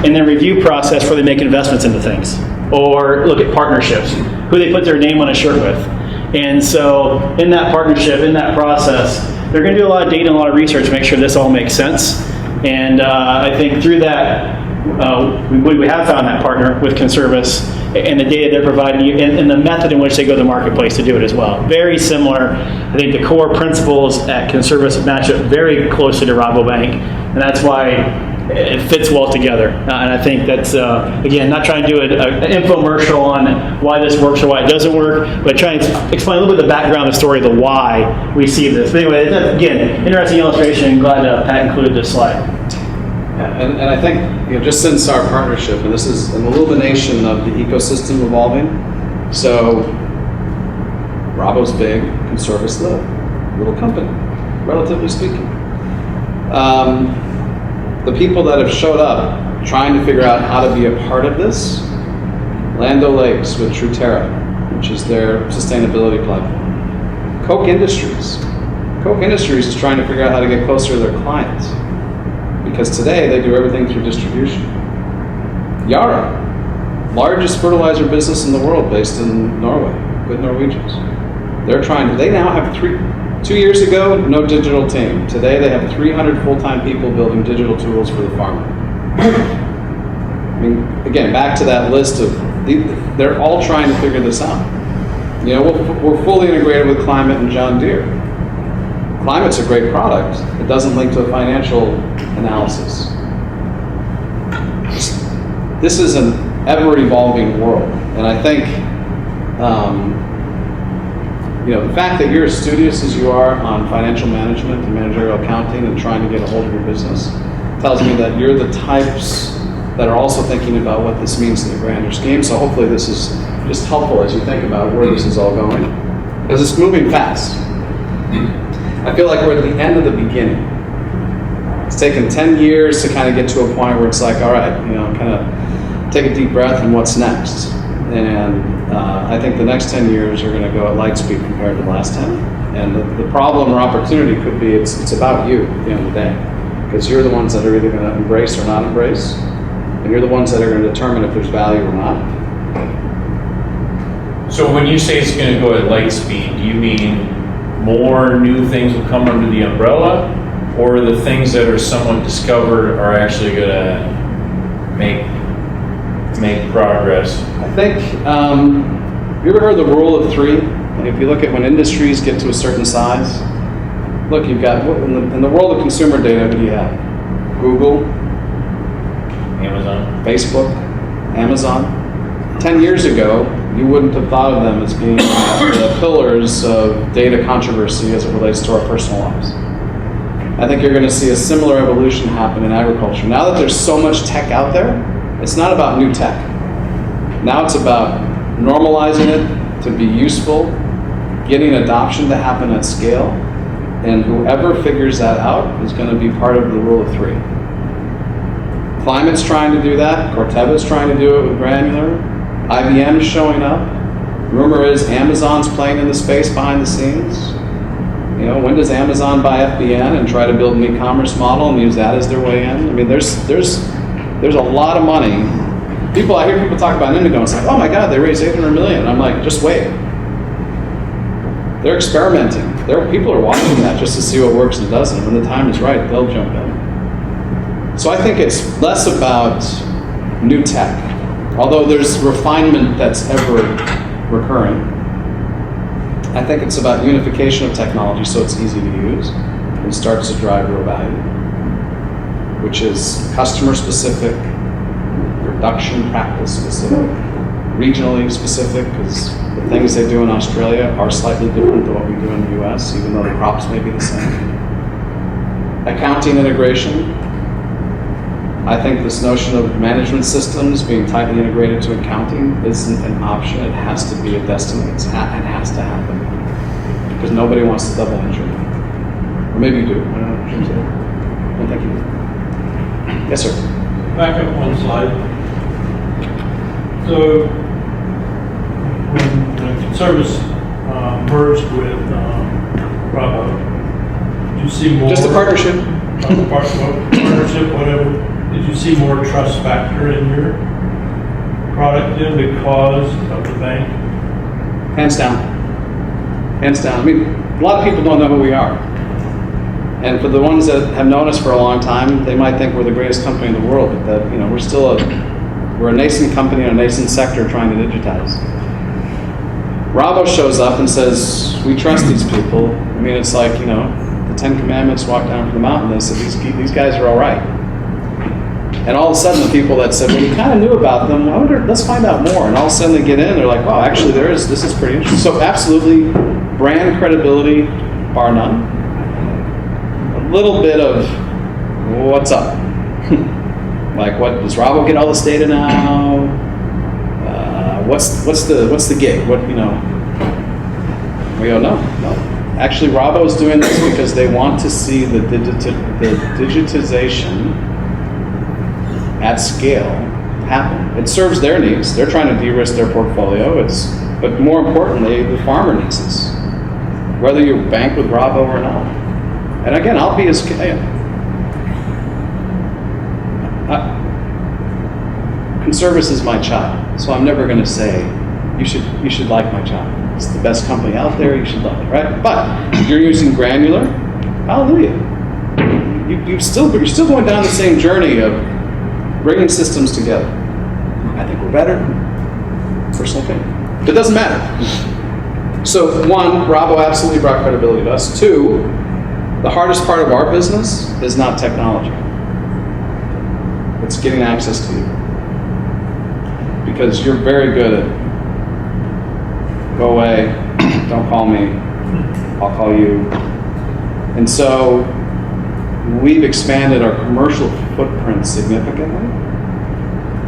in their review process before they make investments into things or look at partnerships, who they put their name on a shirt with. And so in that partnership, in that process, they're going to do a lot of data and a lot of research to make sure this all makes sense. And I think through that, we have found that partner with Conservis and the data they're providing you and the method in which they go to the marketplace to do it as well. Very similar. I think the core principles at Conservis match up very closely to Rabobank, and that's why it fits well together. And I think that's, again, not trying to do an infomercial on why this works or why it doesn't work, but trying to explain a little bit of the background, the story, the why we see this. But anyway, again, interesting illustration. Glad Pat included this slide. Yeah, and I think just since our partnership, and this is an illumination of the ecosystem evolving. So Rabo's big, Conservis little company, relatively speaking. The people that have showed up trying to figure out how to be a part of this, Land O'Lakes with Truterra, which is their sustainability platform. Koch Industries is trying to figure out how to get closer to their clients. because today they do everything through distribution. Yara, largest fertilizer business in the world based in Norway, good Norwegians. They now have 2 years ago, no digital team. Today they have 300 full-time people building digital tools for the farmer. I mean, again, back to that list of, they're all trying to figure this out. You know, we're fully integrated with Climate and John Deere. Climate's a great product. It doesn't link to a financial analysis. This is an ever-evolving world, and I think, you know, the fact that you're as studious as you are on financial management and managerial accounting and trying to get a hold of your business tells me that you're the types that are also thinking about what this means in the grander scheme. So hopefully this is just helpful as you think about where this is all going, because it's moving fast. I feel like we're at the end of the beginning. It's taken 10 years to kind of get to a point where it's like, all right, you know, kind of take a deep breath and what's next. And I think the next 10 years are going to go at light speed compared to the last 10. And the problem or opportunity could be it's about you at the end of the day, because you're the ones that are either going to embrace or not embrace, and you're the ones that are going to determine if there's value or not. So when you say it's going to go at light speed, do you mean more new things will come under the umbrella, or the things that are somewhat discovered are actually going to make progress? I think, you ever heard the rule of 3? And if you look at when industries get to a certain size, look, you've got, in the world of consumer data, who do you have? Google, Amazon, Facebook, Amazon. 10 years ago, you wouldn't have thought of them as being the pillars of data controversy as it relates to our personal lives. I think you're going to see a similar evolution happen in agriculture. Now that there's so much tech out there, it's not about new tech. Now it's about normalizing it to be useful, getting adoption to happen at scale, and whoever figures that out is going to be part of the rule of 3. Climate's trying to do that. Corteva's trying to do it with granular. IBM's showing up. Rumor is Amazon's playing in the space behind the scenes. You know, when does Amazon buy FBN and try to build an e-commerce model and use that as their way in? I mean, there's a lot of money. I hear people talk about Indigo and it's like, oh my God, they raised $800 million. And I'm like, just wait. They're experimenting. People are watching that just to see what works and doesn't. When the time is right, they'll jump in. So I think it's less about new tech, although there's refinement that's ever recurring. I think it's about unification of technology so it's easy to use and starts to drive real value, which is customer specific, production practice specific, regionally specific, because the things they do in Australia are slightly different than what we do in the US, even though the crops may be the same. Accounting integration. I think this notion of management systems being tightly integrated to accounting isn't an option. It has to be a destiny. It has to happen. Because nobody wants to double entry. Or maybe you do. I don't know. I don't think you do. Yes, sir. Back up one slide. So, when Conservis merged with Rabo, did you see more? Just a partnership. Partnership, whatever. Did you see more trust factor in your product then because of the bank? Hands down. Hands down. I mean, a lot of people don't know who we are. And for the ones that have known us for a long time, they might think we're the greatest company in the world, but that, you know, we're a nascent company in a nascent sector trying to digitize. Rabo shows up and says, we trust these people. I mean, it's like, you know, the 10 Commandments walked down from the mountain. They said, these guys are all right. And all of a sudden, the people that said, well, we kind of knew about them, let's find out more. And all of a sudden they get in, and they're like, wow, actually this is pretty interesting. So absolutely, brand credibility, bar none. A little bit of, what's up? Like, what, does Rabo get all this data now? What's the gig? What, you know? We go, no. Actually, Rabo is doing this because they want to see the digitization at scale happen. It serves their needs. They're trying to de-risk their portfolio. But more importantly, the farmer needs this, whether you bank with Rabo or not. And again, I'll be as Conservis is my child, so I'm never going to say, you should like my child. It's the best company out there, you should love it, right? But if you're using Granular, hallelujah. You're still going down the same journey of bringing systems together. I think we're better. Personal opinion. It doesn't matter. So one, Rabo absolutely brought credibility to us. Two, the hardest part of our business is not technology. It's getting access to you. Because you're very good at, go away, don't call me, I'll call you. And so we've expanded our commercial footprint significantly.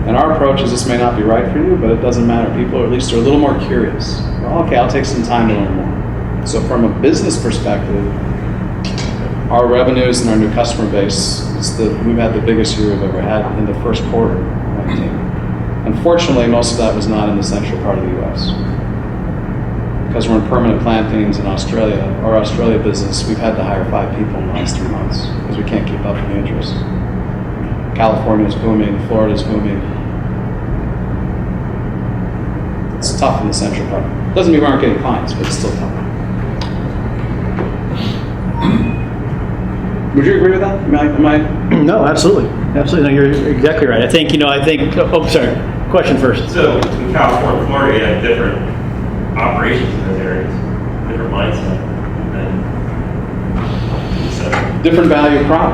And our approach is, this may not be right for you, but it doesn't matter. People at least are a little more curious. Well, okay, I'll take some time to learn more. So from a business perspective, our revenues and our new customer base, we've had the biggest year we've ever had in the first quarter of 2019. Unfortunately, most of that was not in the central part of the U.S. Because we're in permanent plantings in Australia, our Australia business, we've had to hire 5 people in the last 3 months because we can't keep up with the interest. California's booming, Florida's booming. It's tough in the central part. Doesn't mean we aren't getting clients, but it's still tough. Would you agree with that? Am I? No, absolutely. Absolutely. No, you're exactly right. I think, oh, sorry. Question first. So in California and Florida, you have different operations in those areas, different mindset. So Different value crop.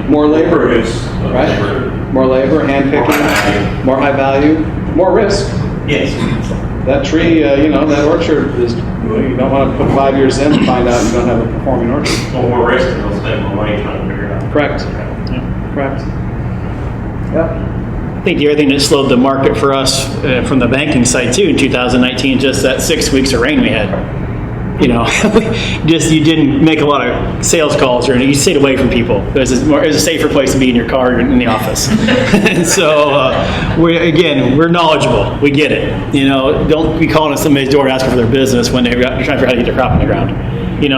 More labor. Right? More labor, hand picking, more high value, more risk. Yes. That tree, that orchard is, you don't want to put 5 years in and find out you don't have a performing orchard. Well, more risk and they'll spend more money trying to figure it out. Correct. Yeah. Correct. Yep. I think the other thing that slowed the market for us from the banking side too in 2019, just that 6 weeks of rain we had. You didn't make a lot of sales calls, or you stayed away from people. It was a safer place to be in your car or in the office. And so, we're knowledgeable. We get it. Don't be calling at somebody's door asking for their business when they're trying to figure out how to get their crop in the ground.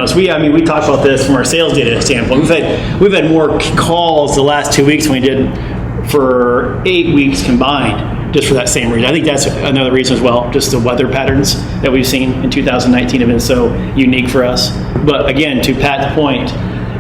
So we talked about this from our sales data standpoint. We've had more calls the last 2 weeks than we did for 8 weeks combined, just for that same reason. I think that's another reason as well. Just the weather patterns that we've seen in 2019 have been so unique for us. But again, to Pat's point,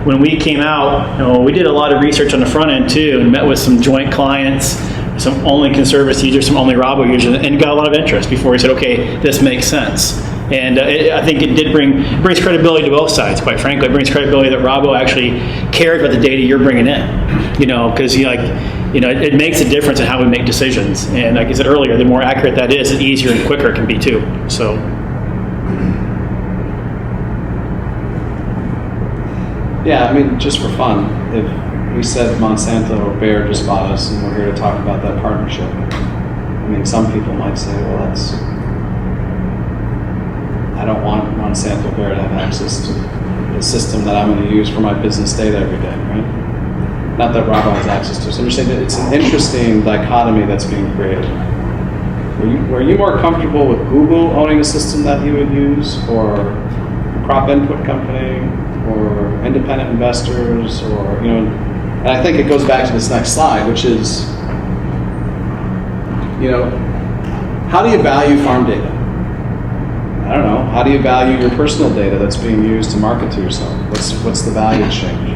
when we came out, we did a lot of research on the front end too, and met with some joint clients, some only Conservis users, some only Rabo users, and got a lot of interest before we said, okay, this makes sense. And I think it brings credibility to both sides, quite frankly. It brings credibility that Rabo actually cares about the data you're bringing in, because it makes a difference in how we make decisions. And like I said earlier, the more accurate that is, the easier and quicker it can be too. So. Yeah, just for fun, if we said Monsanto or Bayer just bought us and we're here to talk about that partnership, some people might say, well, I don't want Monsanto Bayer to have access to the system that I'm going to use for my business data every day, right? Not that Rabo has access to. So I'm just saying that it's an interesting dichotomy that's being created. Were you more comfortable with Google owning a system that you would use, or a crop input company, or independent investors, or, and I think it goes back to this next slide, which is, how do you value farm data? I don't know. How do you value your personal data that's being used to market to yourself? What's the value exchange?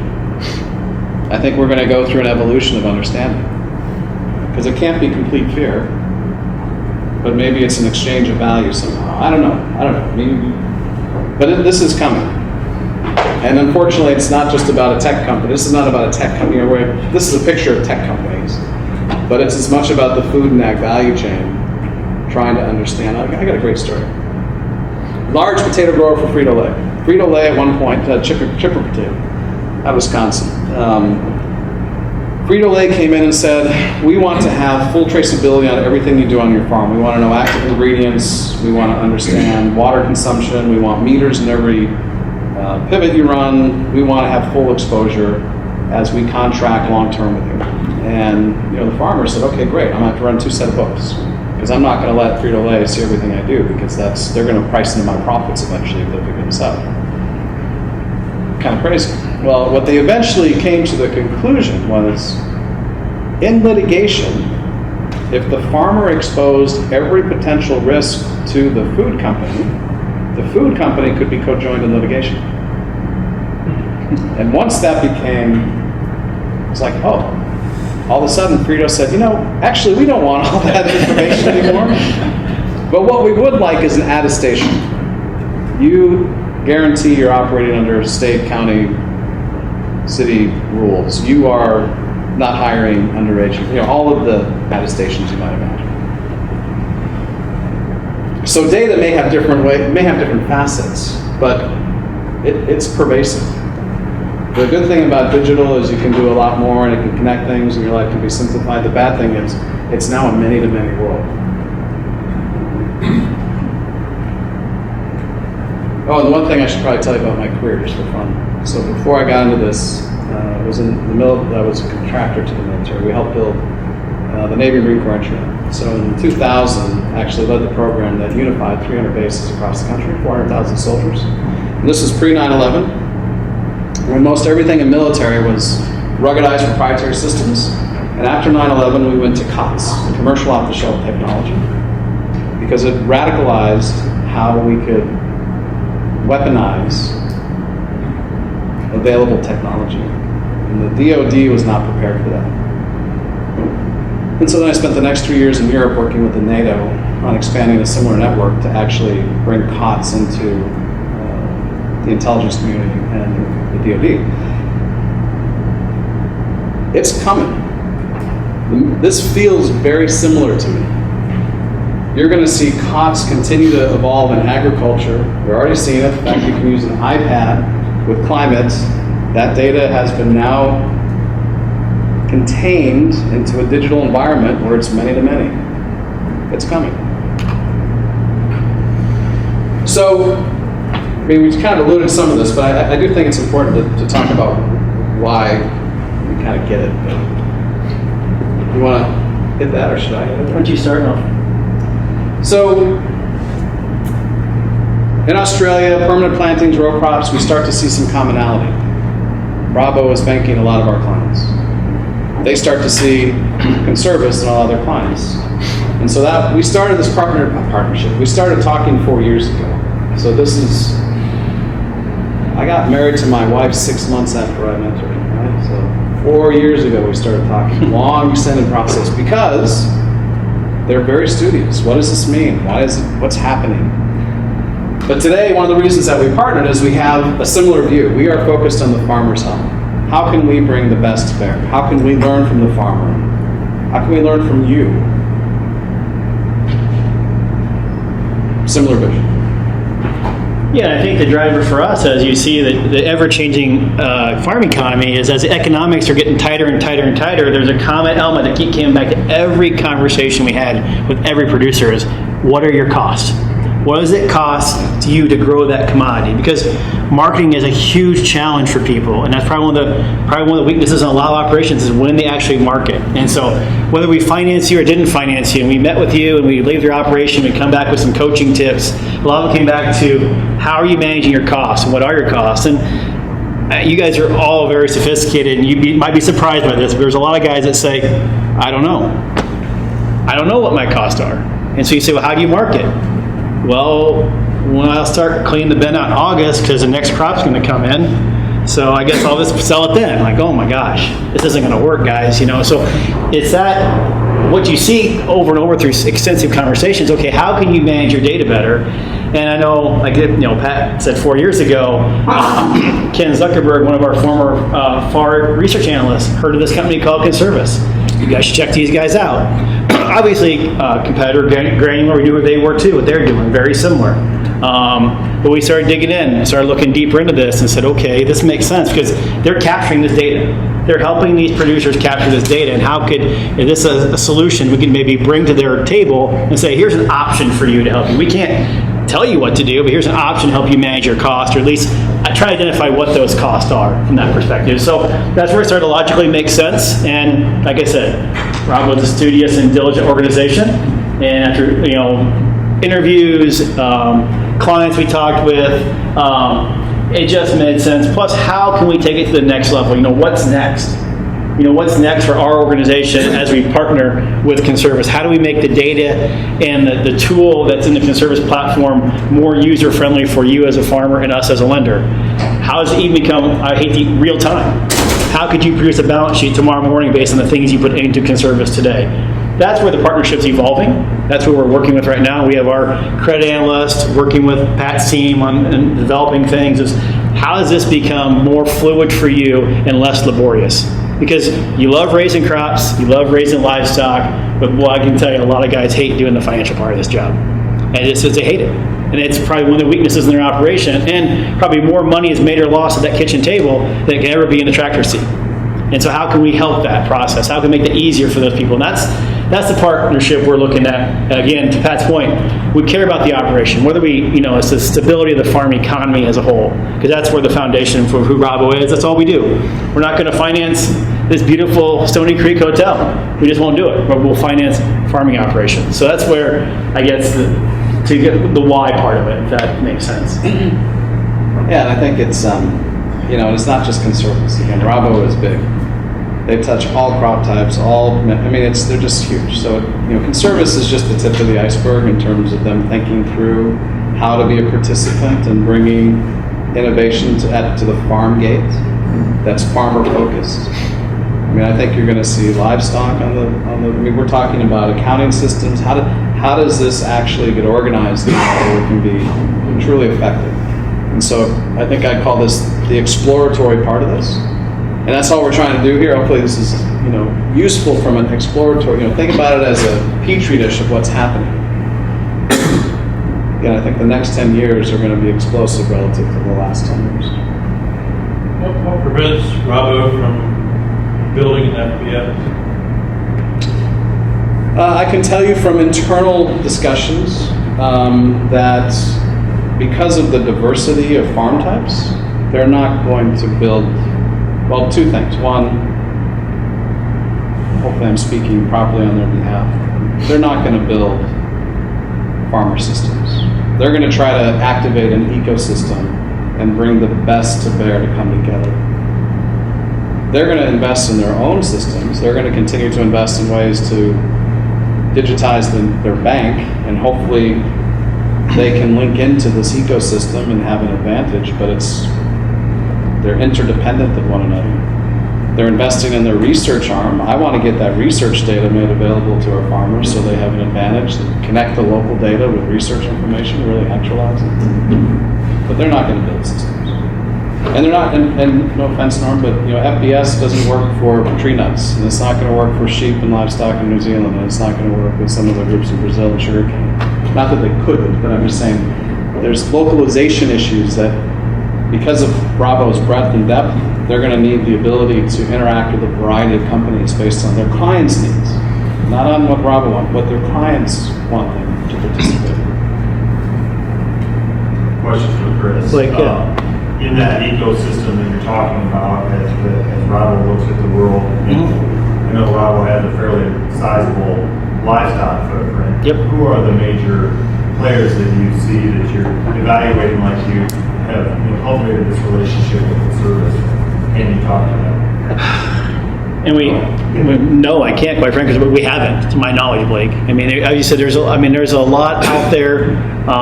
I think we're going to go through an evolution of understanding. Because it can't be complete fear, but maybe it's an exchange of value somehow. I don't know. But this is coming. And unfortunately, it's not just about a tech company. This is not about a tech company. This is a picture of tech companies. But it's as much about the food and ag value chain, trying to understand. I got a great story. Large potato grower for Frito-Lay. Frito-Lay at one point, chipper potato, out of Wisconsin. Frito-Lay came in and said, we want to have full traceability on everything you do on your farm. We want to know active ingredients. We want to understand water consumption. We want meters in every pivot you run. We want to have full exposure as we contract long-term with you. And the farmer said, okay, great. I'm going to have to run 2 sets of books. Because I'm not going to let Frito-Lay see everything I do, because they're going to price into my profits eventually if they figure this out. Kind of crazy. Well, what they eventually came to the conclusion was, in litigation, if the farmer exposed every potential risk to the food company could be co-joined in litigation. And once that became, it's like, oh, all of a sudden Frito said, actually we don't want all that information anymore. But what we would like is an attestation. You guarantee you're operating under state, county, city rules. You are not hiring underage, all of the attestations you might imagine. So data may have different facets, but it's pervasive. The good thing about digital is you can do a lot more and it can connect things and your life can be simplified. The bad thing is it's now a many-to-many world. Oh, and the one thing I should probably tell you about my career, just for fun. So before I got into this, I was in the military. I was a contractor to the military. We helped build the Navy Marine Corps entry. So in 2000, I actually led the program that unified 300 bases across the country, 400,000 soldiers. And this was pre-9/11, when most everything in military was ruggedized proprietary systems. And after 9/11, we went to COTS, commercial off-the-shelf technology, because it radicalized how we could weaponize available technology. And the DoD was not prepared for that. And so then I spent the next 2 years in Europe working with the NATO on expanding a similar network to actually bring COTS into the intelligence community and the DoD. It's coming. This feels very similar to me. You're going to see COTS continue to evolve in agriculture. You're already seeing it. In fact, you can use an iPad with climate. That data has been now contained into a digital environment where it's many-to-many. It's coming. So, we kind of alluded to some of this, but I do think it's important to talk about why we kind of get it. But you want to hit that, or should I hit it? Why don't you start off? So, in Australia, permanent plantings, row crops, we start to see some commonality. Rabo is banking a lot of our clients. They start to see Conservis and all other clients. And so that we started this partnership. We started talking 4 years ago. So this is, I got married to my wife 6 months after I met her, right? So 4 years ago we started talking. Long extended process because they're very studious. What does this mean? What's happening? But today, one of the reasons that we partnered is we have a similar view. We are focused on the farmer's help. How can we bring the best to bear? How can we learn from the farmer? How can we learn from you? Similar vision. Yeah, I think the driver for us, as you see the ever-changing farm economy, is as the economics are getting tighter and tighter and tighter, there's a common element that keep coming back to every conversation we had with every producer is, what are your costs? What does it cost to you to grow that commodity? Because marketing is a huge challenge for people, and that's probably one of the weaknesses in a lot of operations is when they actually market. And so, whether we finance you or didn't finance you, and we met with you and we leave your operation, we come back with some coaching tips. A lot of it came back to how are you managing your costs and what are your costs. And you guys are all very sophisticated, and you might be surprised by this, but there's a lot of guys that say, I don't know what my costs are. And so you say, well, how do you market? Well, when I'll start cleaning the bin out in August because the next crop's going to come in, so I guess I'll just sell it then. Like, oh my gosh, this isn't going to work, guys. So it's that what you see over and over through extensive conversations. Okay, how can you manage your data better? And I know, like Pat said 4 years ago, Ken Zuckerberg, one of our former FAR research analysts, heard of this company called Conservis. You guys should check these guys out. Obviously, competitor Granular, we knew who they were too, what they're doing, very similar. But we started digging in and started looking deeper into this and said, okay, this makes sense because they're capturing this data. They're helping these producers capture this data, and how could, is this a solution we can maybe bring to their table and say, here's an option for you to help you. We can't tell you what to do, but here's an option to help you manage your cost, or at least I try to identify what those costs are from that perspective. So that's where it started to logically make sense. And like I said, Rabo is a studious and diligent organization. And after interviews, clients we talked with, it just made sense. Plus, how can we take it to the next level? What's next? what's next for our organization as we partner with Conservis? How do we make the data and the tool that's in the Conservis platform more user-friendly for you as a farmer and us as a lender? How does it even become, real time? How could you produce a balance sheet tomorrow morning based on the things you put into Conservis today? That's where the partnership's evolving. That's what we're working with right now. We have our credit analyst working with Pat's team on developing things. Is how does this become more fluid for you and less laborious? Because you love raising crops, you love raising livestock, but boy, I can tell you a lot of guys hate doing the financial part of this job. And it's just they hate it. And it's probably one of the weaknesses in their operation. And probably more money is made or lost at that kitchen table than it can ever be in the tractor seat. And so how can we help that process? How can we make that easier for those people? And that's the partnership we're looking at. Again, to Pat's point, we care about the operation, whether it's the stability of the farm economy as a whole, because that's where the foundation for who Rabo is. That's all we do. We're not going to finance this beautiful Stony Creek hotel. We just won't do it. But we'll finance farming operations. So that's where I guess to get the why part of it, if that makes sense. Yeah, and I think it's it's not just Conservis. Again, Rabo is big. They touch all crop types, they're just huge. So, Conservis is just the tip of the iceberg in terms of them thinking through how to be a participant and bringing innovation to the farm gate that's farmer focused. I think you're going to see livestock we're talking about accounting systems. How does this actually get organized where it can be truly effective? And so I think I call this the exploratory part of this. And that's all we're trying to do here. Hopefully this is, useful from an exploratory, think about it as a petri dish of what's happening. Again, I think the next 10 years are going to be explosive relative to the last 10 years. What prevents Rabo from building an FBS? I can tell you from internal discussions that because of the diversity of farm types, they're not going to build. Well, two things. One, hopefully I'm speaking properly on their behalf. They're not going to build farmer systems. They're going to try to activate an ecosystem and bring the best to bear to come together. They're going to invest in their own systems. They're going to continue to invest in ways to digitize their bank, and hopefully they can link into this ecosystem and have an advantage, but they're interdependent of one another. They're investing in their research arm. I want to get that research data made available to our farmers so they have an advantage. Connect the local data with research information, really actualize it. But they're not going to build systems. And they're not, and no offense, Norm, but FBS doesn't work for tree nuts, and it's not going to work for sheep and livestock in New Zealand, and it's not going to work with some of the groups in Brazil and sugarcane. Not that they couldn't, but I'm just saying there's localization issues that, because of Rabo's breadth and depth, they're going to need the ability to interact with a variety of companies based on their clients' needs, not on what Rabo wants, what their clients want them to participate in. Question for Chris. Blake, yeah. In that ecosystem that you're talking about, as Rabo looks at the world, I know Rabo has a fairly sizable livestock footprint. Yep. Who are the major players that you see that you're evaluating, like you have cultivated this relationship with the service? Can you talk to them? And no, I can't, quite frankly, but we haven't, to my knowledge, Blake. As you said, there's a lot out there.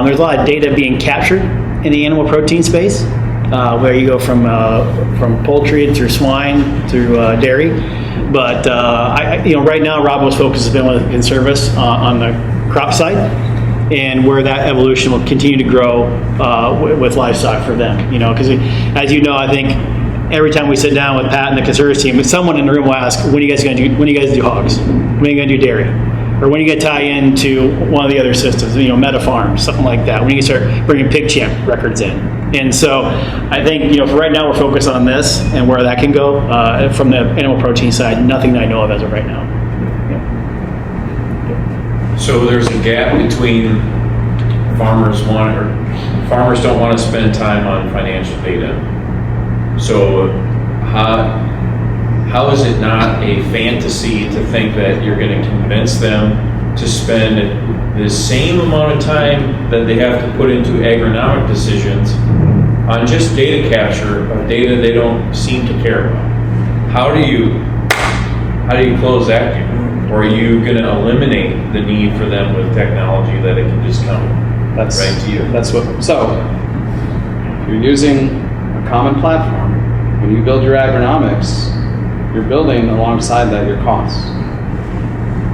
There's a lot of data being captured in the animal protein space, where you go from poultry through swine through dairy. But right now, Rabo's focus has been with Conservis on the crop side, and where that evolution will continue to grow with livestock for them. Because as you know, I think every time we sit down with Pat and the Conservis team, someone in the room will ask, when are you guys going to do hogs? When are you going to do dairy? Or when are you going to tie into one of the other systems, Meta Farms, something like that? When are you going to start bringing Pig Champ records in? And so I think, for right now, we're focused on this and where that can go. From the animal protein side, nothing that I know of as of right now. So there's a gap between farmers don't want to spend time on financial data. So how is it not a fantasy to think that you're going to convince them to spend the same amount of time that they have to put into agronomic decisions on just data capture of data they don't seem to care about? How do you how do you close that gap? Or are you going to eliminate the need for them with technology that it can just come right to you? That's what. So, if you're using a common platform, when you build your agronomics, you're building alongside that your costs.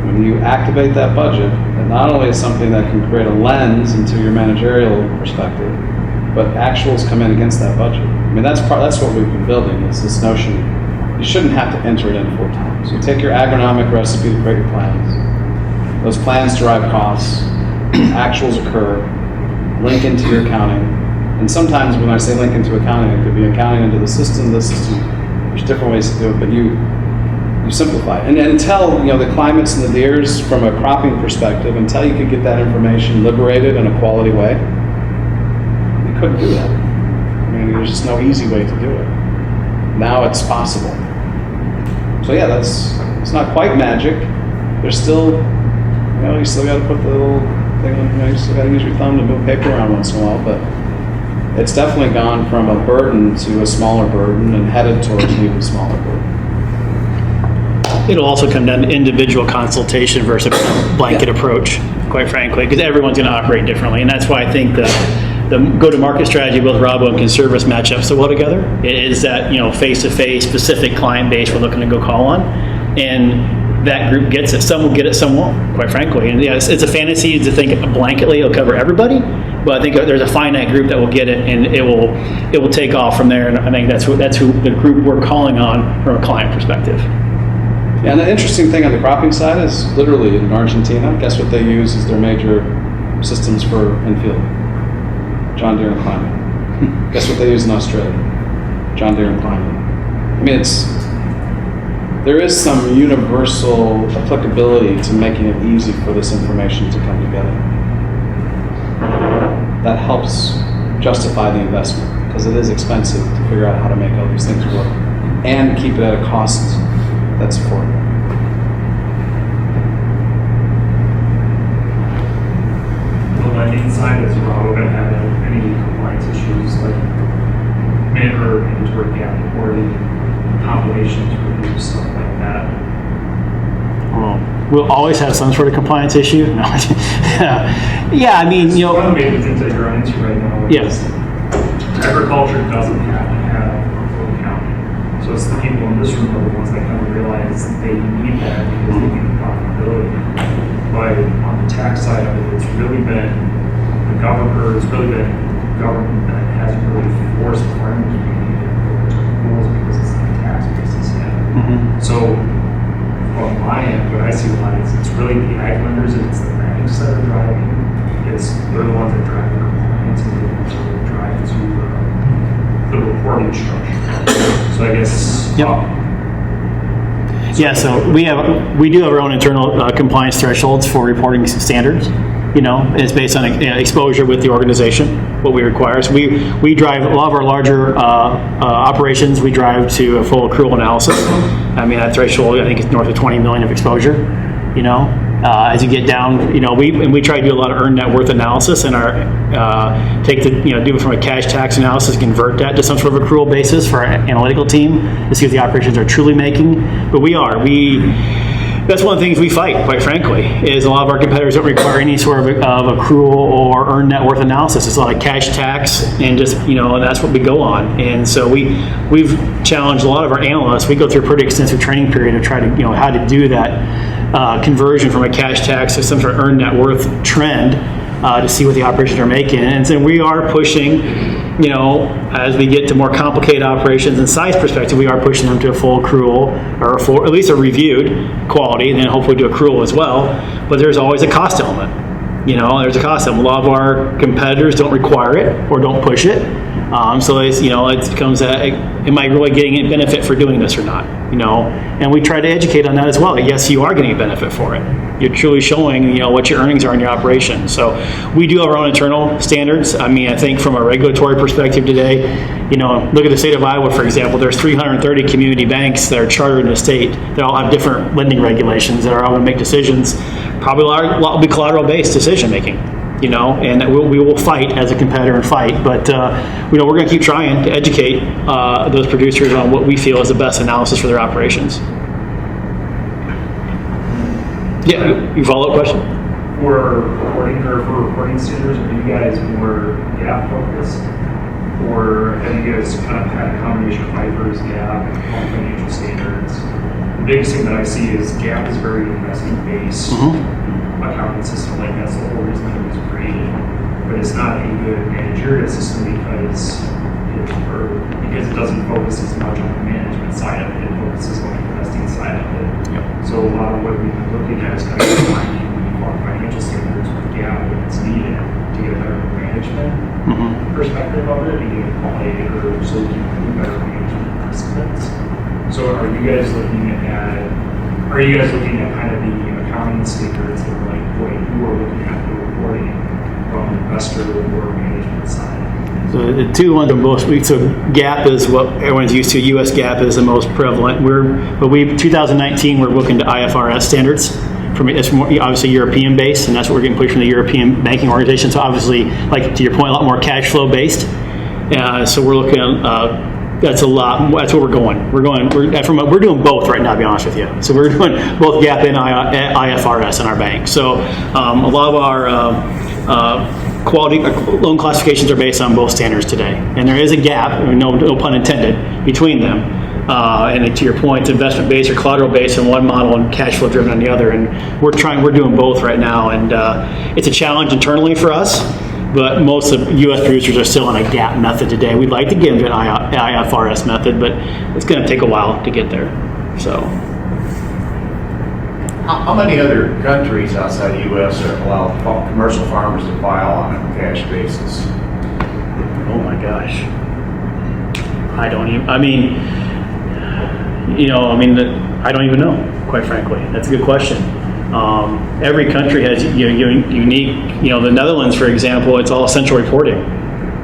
When you activate that budget, it not only is something that can create a lens into your managerial perspective, but actuals come in against that budget. I mean, that's what we've been building, is this notion you shouldn't have to enter it in 4 times. You take your agronomic recipe to create your plans. Those plans drive costs, actuals occur, link into your accounting. And sometimes when I say link into accounting, it could be accounting into the system. There's different ways to do it, but you simplify it. And until, the climates and the deers from a cropping perspective, until you could get that information liberated in a quality way, you couldn't do that. I mean, there's just no easy way to do it. Now it's possible. So yeah, it's not quite magic. There's still, you still got to put the little thing on, you still got to use your thumb to move paper around once in a while, but it's definitely gone from a burden to a smaller burden and headed towards an even smaller burden. It'll also come down to individual consultation versus a blanket approach, quite frankly, because everyone's going to operate differently. And that's why I think the go-to-market strategy, both Rabo and Conservis match up so well together. It is that, face-to-face specific client base we're looking to go call on. And that group gets it. Some will get it, some won't, quite frankly. And yeah, it's a fantasy to think blanketly it'll cover everybody, but I think there's a finite group that will get it, and it will take off from there. And I think that's who the group we're calling on from a client perspective. Yeah, and the interesting thing on the cropping side is literally in Argentina, guess what they use as their major systems for in-field? John Deere and Climate. Guess what they use in Australia? John Deere and Climate. I mean, there is some universal applicability to making it easy for this information to come together. That helps justify the investment, because it is expensive to figure out how to make all these things work and keep it at a cost that's affordable. The lending side, is Rabo going to have any compliance issues like or inventory gap reporting, compilations, reviews, stuff like that? Well, we'll always have some sort of compliance issue. No. Yeah, I mean, One of the major things that you're into right now is agriculture doesn't have to have full accounting. So it's the people in this room are the ones that kind of realize that they need that because they need the profitability. But on the tax side of it, it's really been the government that hasn't really forced farmers to be rules because it's not a tax basis yet. So on my end, what I see a lot is it's really the ag lenders and it's the banks that are driving. They're the ones that drive the compliance and they're the ones that drive to the reporting structure. So I guess. Yeah, so we do have our own internal compliance thresholds for reporting standards. It's based on exposure with the organization, what we require. So we drive a lot of our larger operations. We drive to a full accrual analysis. I mean, that threshold, I think, is north of 20 million of exposure. As you get down, we try to do a lot of earned net worth analysis and do it from a cash tax analysis, convert that to some sort of accrual basis for our analytical team to see what the operations are truly making. But that's one of the things we fight, quite frankly, is a lot of our competitors don't require any sort of accrual or earned net worth analysis. It's a lot of cash tax and just, that's what we go on. And so we've challenged a lot of our analysts. We go through a pretty extensive training period to try to, how to do that conversion from a cash tax to some sort of earned net worth trend to see what the operations are making. And so we are pushing, as we get to more complicated operations and size perspective, we are pushing them to a full accrual or at least a reviewed quality, and then hopefully to accrual as well. But there's always a cost element. There's a cost element. A lot of our competitors don't require it or don't push it. So it's, it becomes am I really getting a benefit for doing this or not? And we try to educate on that as well. Yes, you are getting a benefit for it. You're truly showing, what your earnings are in your operation. So we do have our own internal standards. I mean, I think from a regulatory perspective today, look at the state of Iowa, for example. There's 330 community banks that are chartered in the state. They all have different lending regulations that are all going to make decisions. Probably a lot will be collateral-based decision making. And we will fight as a competitor and fight, but we're going to keep trying to educate those producers on what we feel is the best analysis for their operations. Yeah, you follow-up question? For reporting standards, are you guys more gap focused? Or have you guys kind of had a combination of IFRS, gap, and home financial standards? The biggest thing that I see is gap is very investment-based accounting system. Like that's the whole reason that it was created. But it's not a good managerial system because it doesn't focus as much on the management side of it. It focuses on the investing side of it. Yep. So a lot of what we've been looking at is kind of combining financial standards with gap when it's needed to get a better management perspective of it, to get a quality curve so we can do better management participants. So are you guys looking at kind of the accounting standards that are like what you are looking at the reporting from the investor or management side? So the two ones are most weak. So GAAP is what everyone's used to. U.S. GAAP is the most prevalent. 2019 we're looking to IFRS standards. It's more obviously European based, and that's what we're getting pushed from the European banking organization. So obviously, like to your point, a lot more cash flow based. So we're looking at that's a lot. That's where we're going. We're doing both right now, to be honest with you. So we're doing both GAAP and IFRS in our bank. So a lot of our quality loan classifications are based on both standards today, and there is a gap, no pun intended, between them. And to your point, it's investment based or collateral based in one model and cash flow driven on the other. And we're doing both right now, and it's a challenge internally for us. But most of U.S. producers are still on a GAAP method today. We'd like to get into an IFRS method, but it's going to take a while to get there. So, how many other countries outside the U.S. allow commercial farmers to file on a cash basis? oh my gosh, I don't even. I don't even know. Quite frankly, that's a good question. Every country has unique, the Netherlands, for example, it's all central reporting.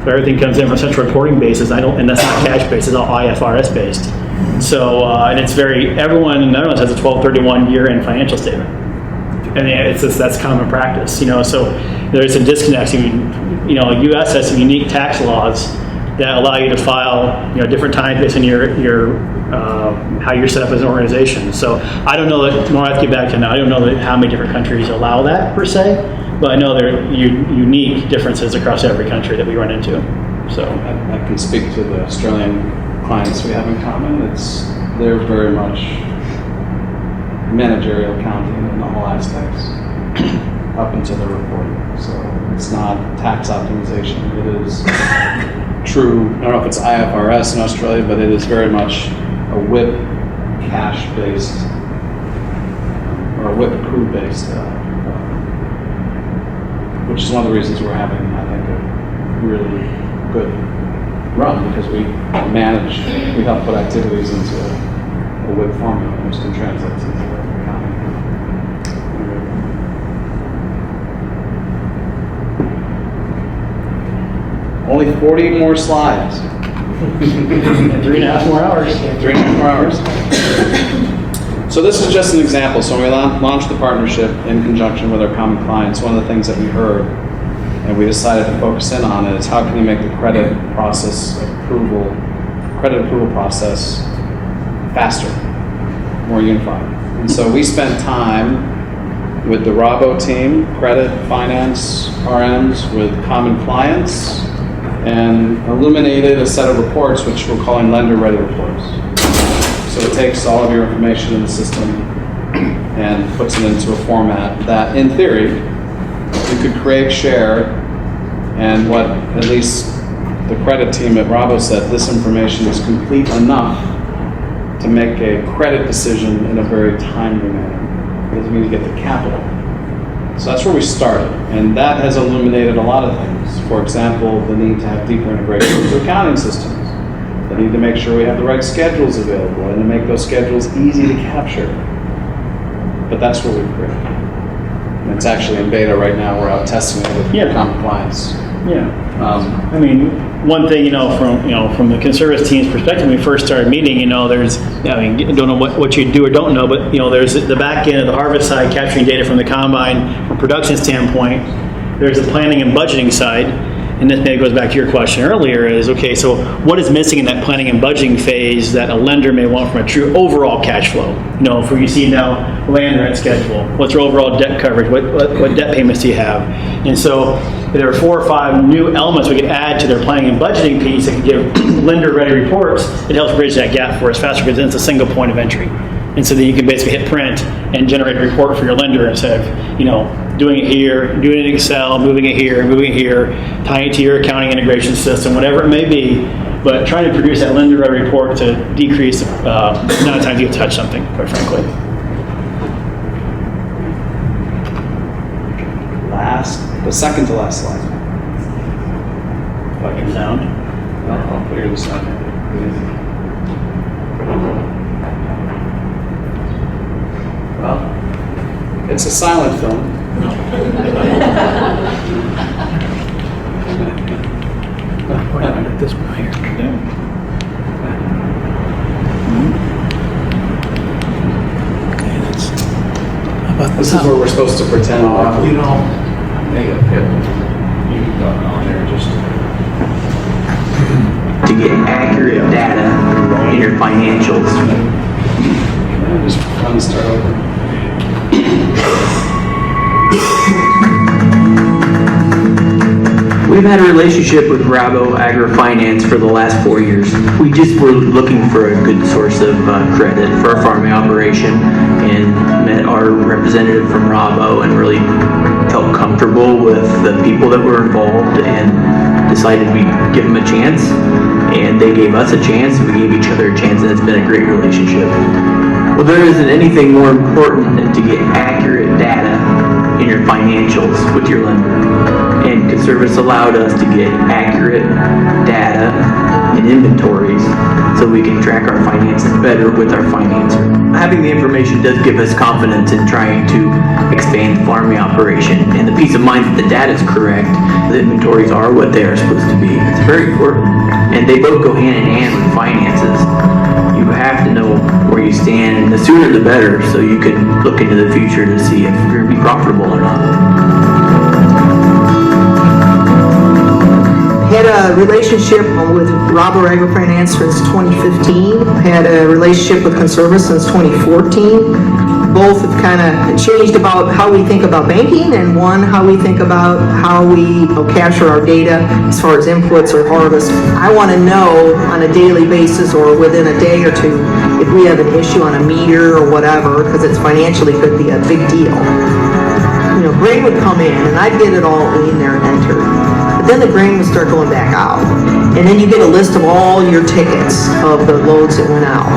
So everything comes in from central reporting basis. And that's not cash based, it's all IFRS based. So, and it's everyone in the Netherlands has a 12/31 year-end financial statement. And that's common practice, so there's some disconnects. U.S. has some unique tax laws that allow you to file, different times based on your how you're set up as an organization. So I don't know that. More I have to get back to now. I don't know how many different countries allow that per se, but I know there are unique differences across every country that we run into. So I can speak to the Australian clients we have in common. They're very much managerial accounting in all aspects up into the reporting. So it's not tax optimization. It is true. I don't know if it's IFRS in Australia, but it is very much a WIP cash-based or a WIP accrued-based, which is one of the reasons we're having, I think, a really good run, because we help put activities into a WIP formula, which can translate into accounting. Only 40 more slides. 3.5 more hours. 3.5 more hours. So this is just an example. So when we launched the partnership in conjunction with our common clients, one of the things that we heard and we decided to focus in on is how can you make the credit approval process faster, more unified. And so we spent time with the Rabo team, credit, finance, RMs, with common clients, and illuminated a set of reports which we're calling lender-ready reports. So it takes all of your information in the system and puts it into a format that, in theory, you could create, share, and what at least the credit team at Rabo said, this information is complete enough to make a credit decision in a very timely manner. It doesn't mean to get the capital. So that's where we started, and that has illuminated a lot of things. For example, the need to have deeper integration with accounting systems. The need to make sure we have the right schedules available and to make those schedules easy to capture. But that's what we've created. And it's actually in beta right now. We're out testing it with common clients. Yeah. One thing, from the Conservis team's perspective, when we first started meeting, I don't know what you do or don't know, but, there's the back end of the harvest side, capturing data from the combine from a production standpoint. There's the planning and budgeting side. and this maybe goes back to your question earlier, is okay, so what is missing in that planning and budgeting phase that a lender may want from a true overall cash flow? You know, for you see now land rent schedule, what's your overall debt coverage, what debt payments do you have? And so if there are 4 or 5 new elements we could add to their planning and budgeting piece that could give lender-ready reports, it helps bridge that gap for us faster because then it's a single point of entry. And so then you can basically hit print and generate a report for your lender instead of, you know, doing it here, doing it in Excel, moving it here, tying it to your accounting integration system, whatever it may be, but trying to produce that lender-ready report to decrease the amount of times you touch something, quite frankly. The second to last slide. Like your sound. I'll put your slide. Well, it's a silent film. This one here. This is where we're supposed to pretend. You know, you got on there just. To get accurate data in your financials. Just run and start over. We've had a relationship with Rabo AgriFinance for the last 4 years. We just were looking for a good source of credit for our farming operation and met our representative from Rabo and really felt comfortable with the people that were involved and decided we'd give them a chance. And they gave us a chance, we gave each other a chance, and it's been a great relationship. Well, there isn't anything more important than to get accurate data in your financials with your lender. And Conservis allowed us to get accurate data and inventories so we can track our finances better with our financer. Having the information does give us confidence in trying to expand the farming operation, and the peace of mind that the data is correct, the inventories are what they are supposed to be. It's very important, and they both go hand in hand with finances. You have to know where you stand, and the sooner the better, so you can look into the future to see if you're going to be profitable or not. Had a relationship with Rabo AgriFinance since 2015. Had a relationship with Conservis since 2014. Both have kind of changed about how we think about banking, and one, how we think about how we capture our data as far as inputs or harvest. I want to know on a daily basis or within a day or two if we have an issue on a meter or whatever, because it's financially could be a big deal. You know, grain would come in and I'd get it all in there and entered. But then the grain would start going back out. And then you get a list of all your tickets of the loads that went out.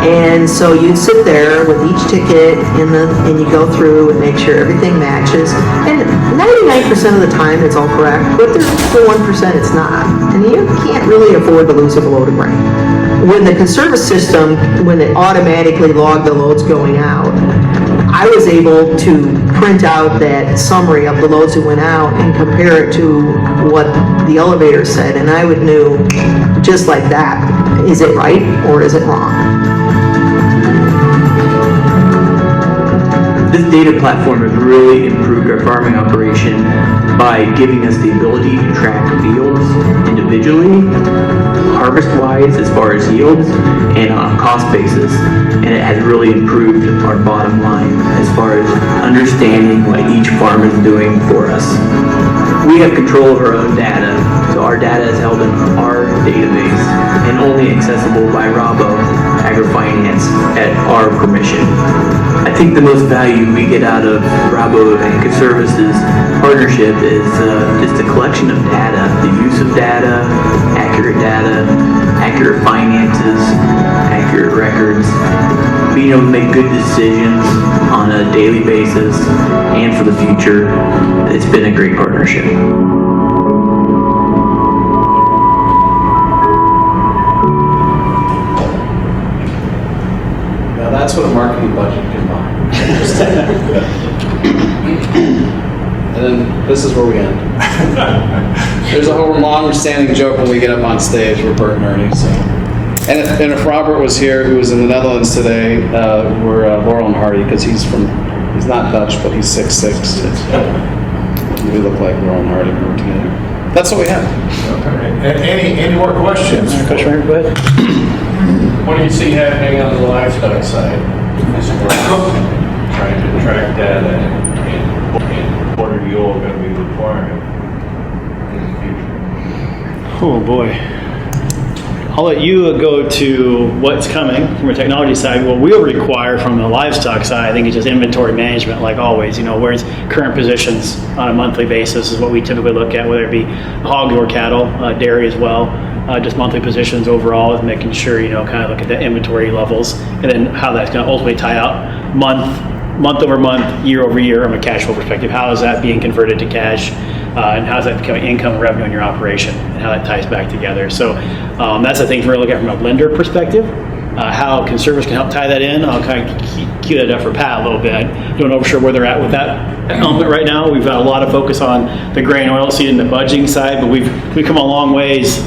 And so you'd sit there with each ticket and you go through and make sure everything matches. And 99% of the time it's all correct, but there's the 1% it's not. And you can't really afford to lose a load of grain. When the Conservis system, when it automatically logged the loads going out, I was able to print out that summary of the loads that went out and compare it to what the elevator said, and I would know just like that, is it right or is it wrong? This data platform has really improved our farming operation by giving us the ability to track fields individually, harvest-wise as far as yields, and on a cost basis. And it has really improved our bottom line as far as understanding what each farm is doing for us. We have control of our own data, so our data is held in our database and only accessible by Rabo AgriFinance at our permission. I think the most value we get out of Rabo and Conservis' partnership is just the collection of data, the use of data, accurate finances, accurate records, being able to make good decisions on a daily basis and for the future. It's been a great partnership. Now that's what a marketing budget can buy. And then this is where we end. There's a whole long-standing joke when we get up on stage with Bert and Ernie. So. And if Robert was here, who was in the Netherlands today, we're Laurel and Hardy, because he's not Dutch, but he's 6'6". We look like Laurel and Hardy when we're together. That's what we have. Any more questions? Coach Ryan, go ahead. What do you see happening on the livestock side? As we're trying to track data and what are you all going to be requiring in the future? Oh boy. I'll let you go to what's coming from a technology side. What we'll require from the livestock side, I think, is just inventory management, like always. Where's current positions on a monthly basis is what we typically look at, whether it be hog or cattle, dairy as well. Just monthly positions overall is making sure, kind of look at the inventory levels and then how that's going to ultimately tie out month over month, year over year from a cash flow perspective. How is that being converted to cash? And how is that becoming income and revenue in your operation, and how that ties back together. So that's the thing we're looking at from a lender perspective. How Conservis can help tie that in. I'll kind of cue that up for Pat a little bit. I don't know for sure where they're at with that element right now. We've got a lot of focus on the grain oil seed and the budgeting side, but we've come a long ways.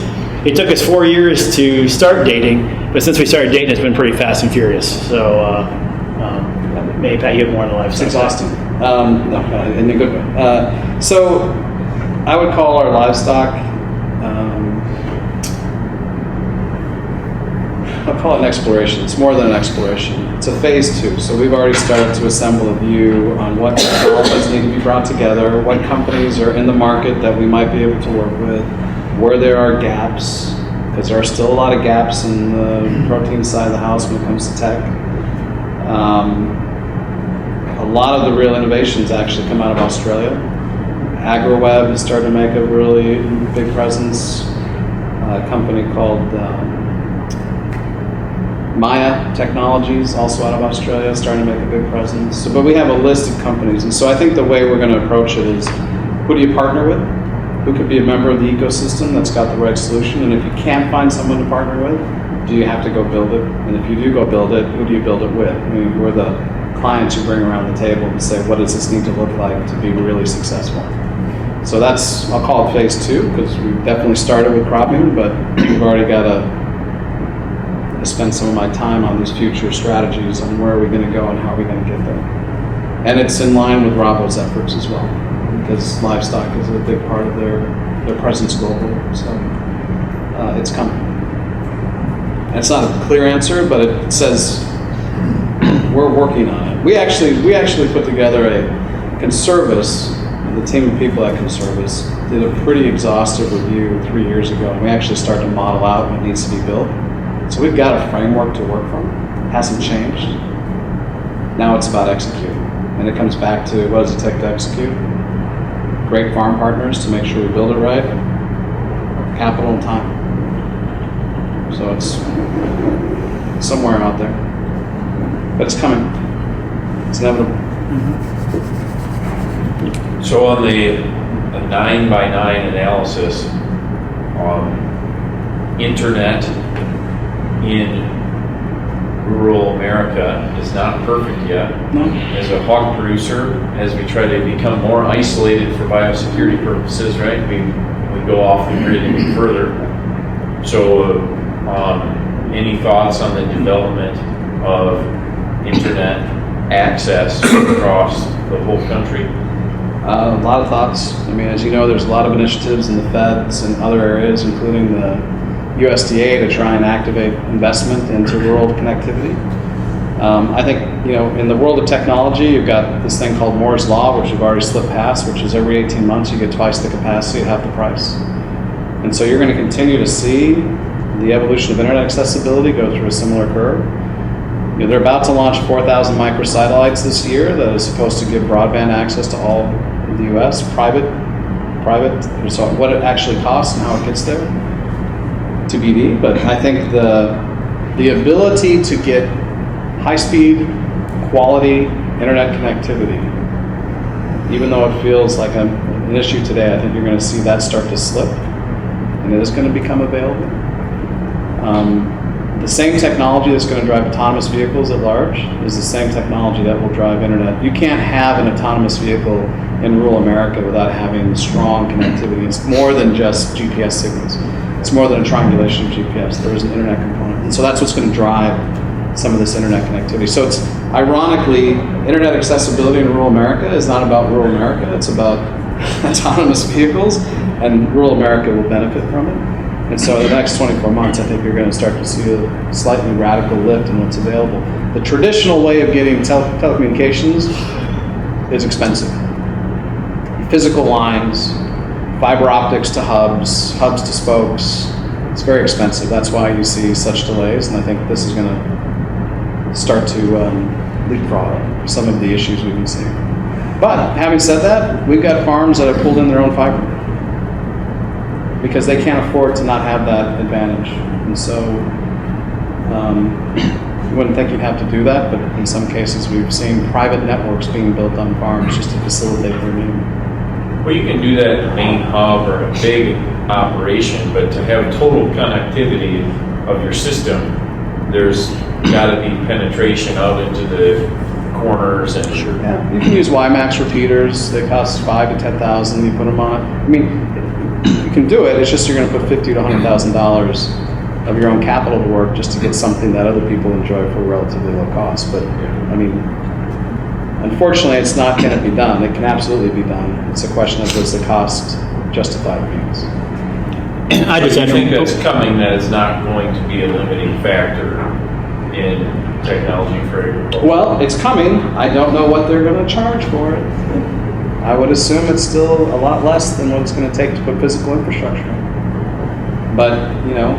It took us 4 years to start dating, but since we started dating, it's been pretty fast and furious. So maybe Pat, you have more on the livestock. It's exhausting. No, in a good way. So I would call our livestock, I'll call it an exploration. It's more than an exploration. It's a phase 2. So we've already started to assemble a view on what technologies need to be brought together, what companies are in the market that we might be able to work with, where there are gaps, because there are still a lot of gaps in the protein side of the house when it comes to tech. A lot of the real innovations actually come out of Australia. AgriWeb has started to make a really big presence. A company called Maya Technologies, also out of Australia, starting to make a big presence. So, but we have a list of companies, and so I think the way we're going to approach it is, who do you partner with? Who could be a member of the ecosystem that's got the right solution? And if you can't find someone to partner with, do you have to go build it? And if you do go build it, who do you build it with? I mean, who are the clients you bring around the table and say, what does this need to look like to be really successful? So that's, I'll call it phase 2, because we've definitely started with cropping, but we've already got to spend some of my time on these future strategies on where are we going to go and how are we going to get there. And it's in line with Rabo's efforts as well, because livestock is a big part of their presence globally. So it's coming. And it's not a clear answer, but it says we're working on it. We actually put together a Conservis. The team of people at Conservis did a pretty exhaustive review 3 years ago, and we actually started to model out what needs to be built. So we've got a framework to work from. It hasn't changed. Now it's about executing. And it comes back to, what does it take to execute? Great farm partners to make sure we build it right, capital and time. So it's somewhere out there. But it's coming. It's inevitable. So on the 9x9 analysis, internet in rural America is not perfect yet. No. As a hog producer, as we try to become more isolated for biosecurity purposes, right? We go off the grid even further. So any thoughts on the development of internet access across the whole country? A lot of thoughts. I mean, as you know, there's a lot of initiatives in the feds and other areas, including the USDA, to try and activate investment into rural connectivity. I think, in the world of technology, you've got this thing called Moore's Law, which you've already slipped past, which is every 18 months you get twice the capacity at half the price. And so you're going to continue to see the evolution of internet accessibility go through a similar curve. They're about to launch 4,000 microsatellites this year that is supposed to give broadband access to all of the U.S. Private. So what it actually costs and how it gets there, TBD. But I think the ability to get high-speed, quality internet connectivity, even though it feels like an issue today, I think you're going to see that start to slip, and it is going to become available. The same technology that's going to drive autonomous vehicles at large is the same technology that will drive internet. You can't have an autonomous vehicle in rural America without having strong connectivity. It's more than just GPS signals. It's more than a triangulation of GPS. There's an internet component. And so that's what's going to drive some of this internet connectivity. So it's, ironically, internet accessibility in rural America is not about rural America. It's about autonomous vehicles and rural America will benefit from it. And so in the next 24 months, I think you're going to start to see a slightly radical lift in what's available. The traditional way of getting telecommunications is expensive. Physical lines, fiber optics to hubs, hubs to spokes. It's very expensive. That's why you see such delays, and I think this is going to start to leapfrog some of the issues we've been seeing. But having said that, we've got farms that have pulled in their own fiber because they can't afford to not have that advantage. And so you wouldn't think you'd have to do that, but in some cases we've seen private networks being built on farms just to facilitate their need. Well, you can do that in a main hub or a big operation, but to have total connectivity of your system, there's got to be penetration out into the corners and. Sure. Yeah, you can use WiMAX repeaters. They cost $5,000 to $10,000. You put them on. I mean, you can do it. It's just you're going to put $50,000 to $100,000 of your own capital to work just to get something that other people enjoy for relatively low cost. But I mean, unfortunately, it's not going to be done. It can absolutely be done. It's a question of does the cost justify the means. I just think that's coming. That is not going to be a limiting factor in technology for agriculture. Well, it's coming. I don't know what they're going to charge for it. I would assume it's still a lot less than what it's going to take to put physical infrastructure in. But, you know,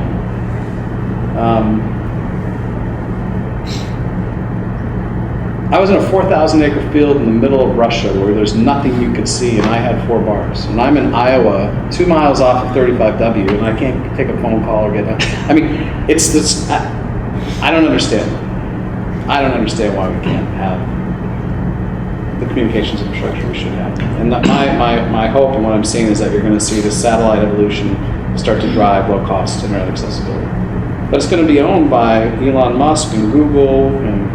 I was in a 4,000 acre field in the middle of Russia where there's nothing you could see, and I had 4 bars. And I'm in Iowa, 2 miles off of 35W, and I can't take a phone call or get down. I mean, it's this, I don't understand. I don't understand why we can't have the communications infrastructure we should have. And my hope and what I'm seeing is that you're going to see the satellite evolution start to drive low cost internet accessibility. But it's going to be owned by Elon Musk and Google, and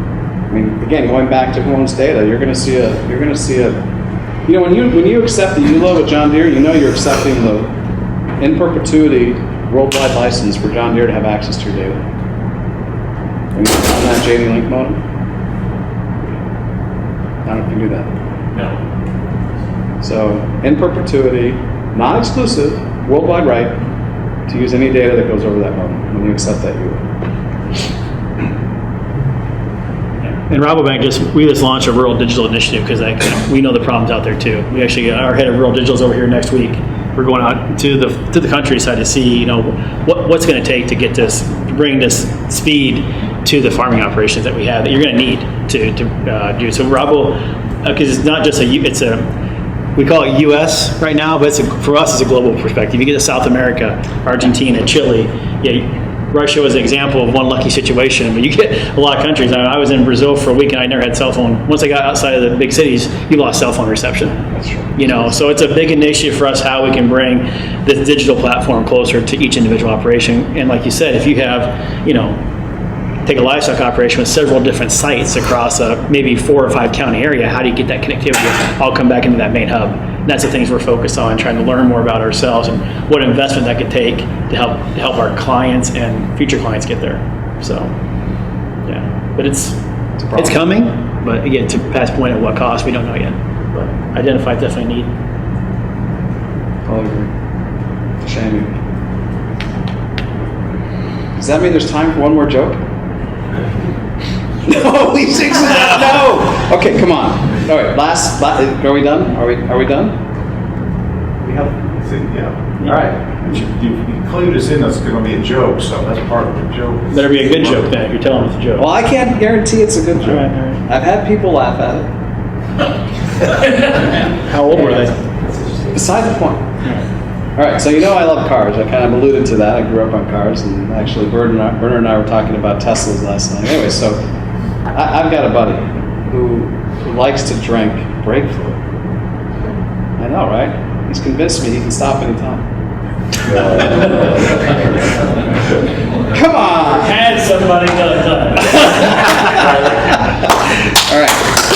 I mean, again, going back to who owns data, you're going to see a, you know, when you accept the ULO with John Deere, you know you're accepting the in perpetuity worldwide license for John Deere to have access to your data. And on that JD Link modem, I don't know if you knew that. No. So in perpetuity, non-exclusive, worldwide right to use any data that goes over that modem when you accept that ULO. And Rabobank we just launched a rural digital initiative because we know the problems out there too. We actually our head of rural digital is over here next week. We're going out to the countryside to see, you know, what's going to take to get this, to bring this speed to the farming operations that we have that you're going to need to do. So Rabo, because it's not just we call it U.S. right now, but for us it's a global perspective. You get to South America, Argentina, Chile. Yeah. Russia was an example of one lucky situation, but you get a lot of countries. I was in Brazil for a week and I never had cell phone. Once I got outside of the big cities, you lost cell phone reception. That's true. You know, so it's a big initiative for us how we can bring this digital platform closer to each individual operation. And like you said, if you have, you know, take a livestock operation with several different sites across a maybe 4 or 5 county area, how do you get that connectivity all come back into that main hub? And that's the things we're focused on, trying to learn more about ourselves and what investment that could take to help our clients and future clients get there. So, yeah, but it's coming. But again, to Pat's point, at what cost, we don't know yet. But identify definitely need. I'll agree. Shame. Does that mean there's time for one more joke? No, these things no. Okay, come on. All right, last are we done? Are we done? We have, yeah. All right. You clued us in that's going to be a joke, so that's part of the joke. Better be a good joke then if you're telling us a joke. Well, I can't guarantee it's a good joke. All right. I've had people laugh at it. How old were they? Beside the point. All right, so you know I love cars. I kind of alluded to that. I grew up on cars, and actually Bernard and I were talking about Teslas last night. Anyway, so I've got a buddy who likes to drink brake fluid. I know, right? He's convinced me he can stop anytime. Come on! Had somebody done. All right.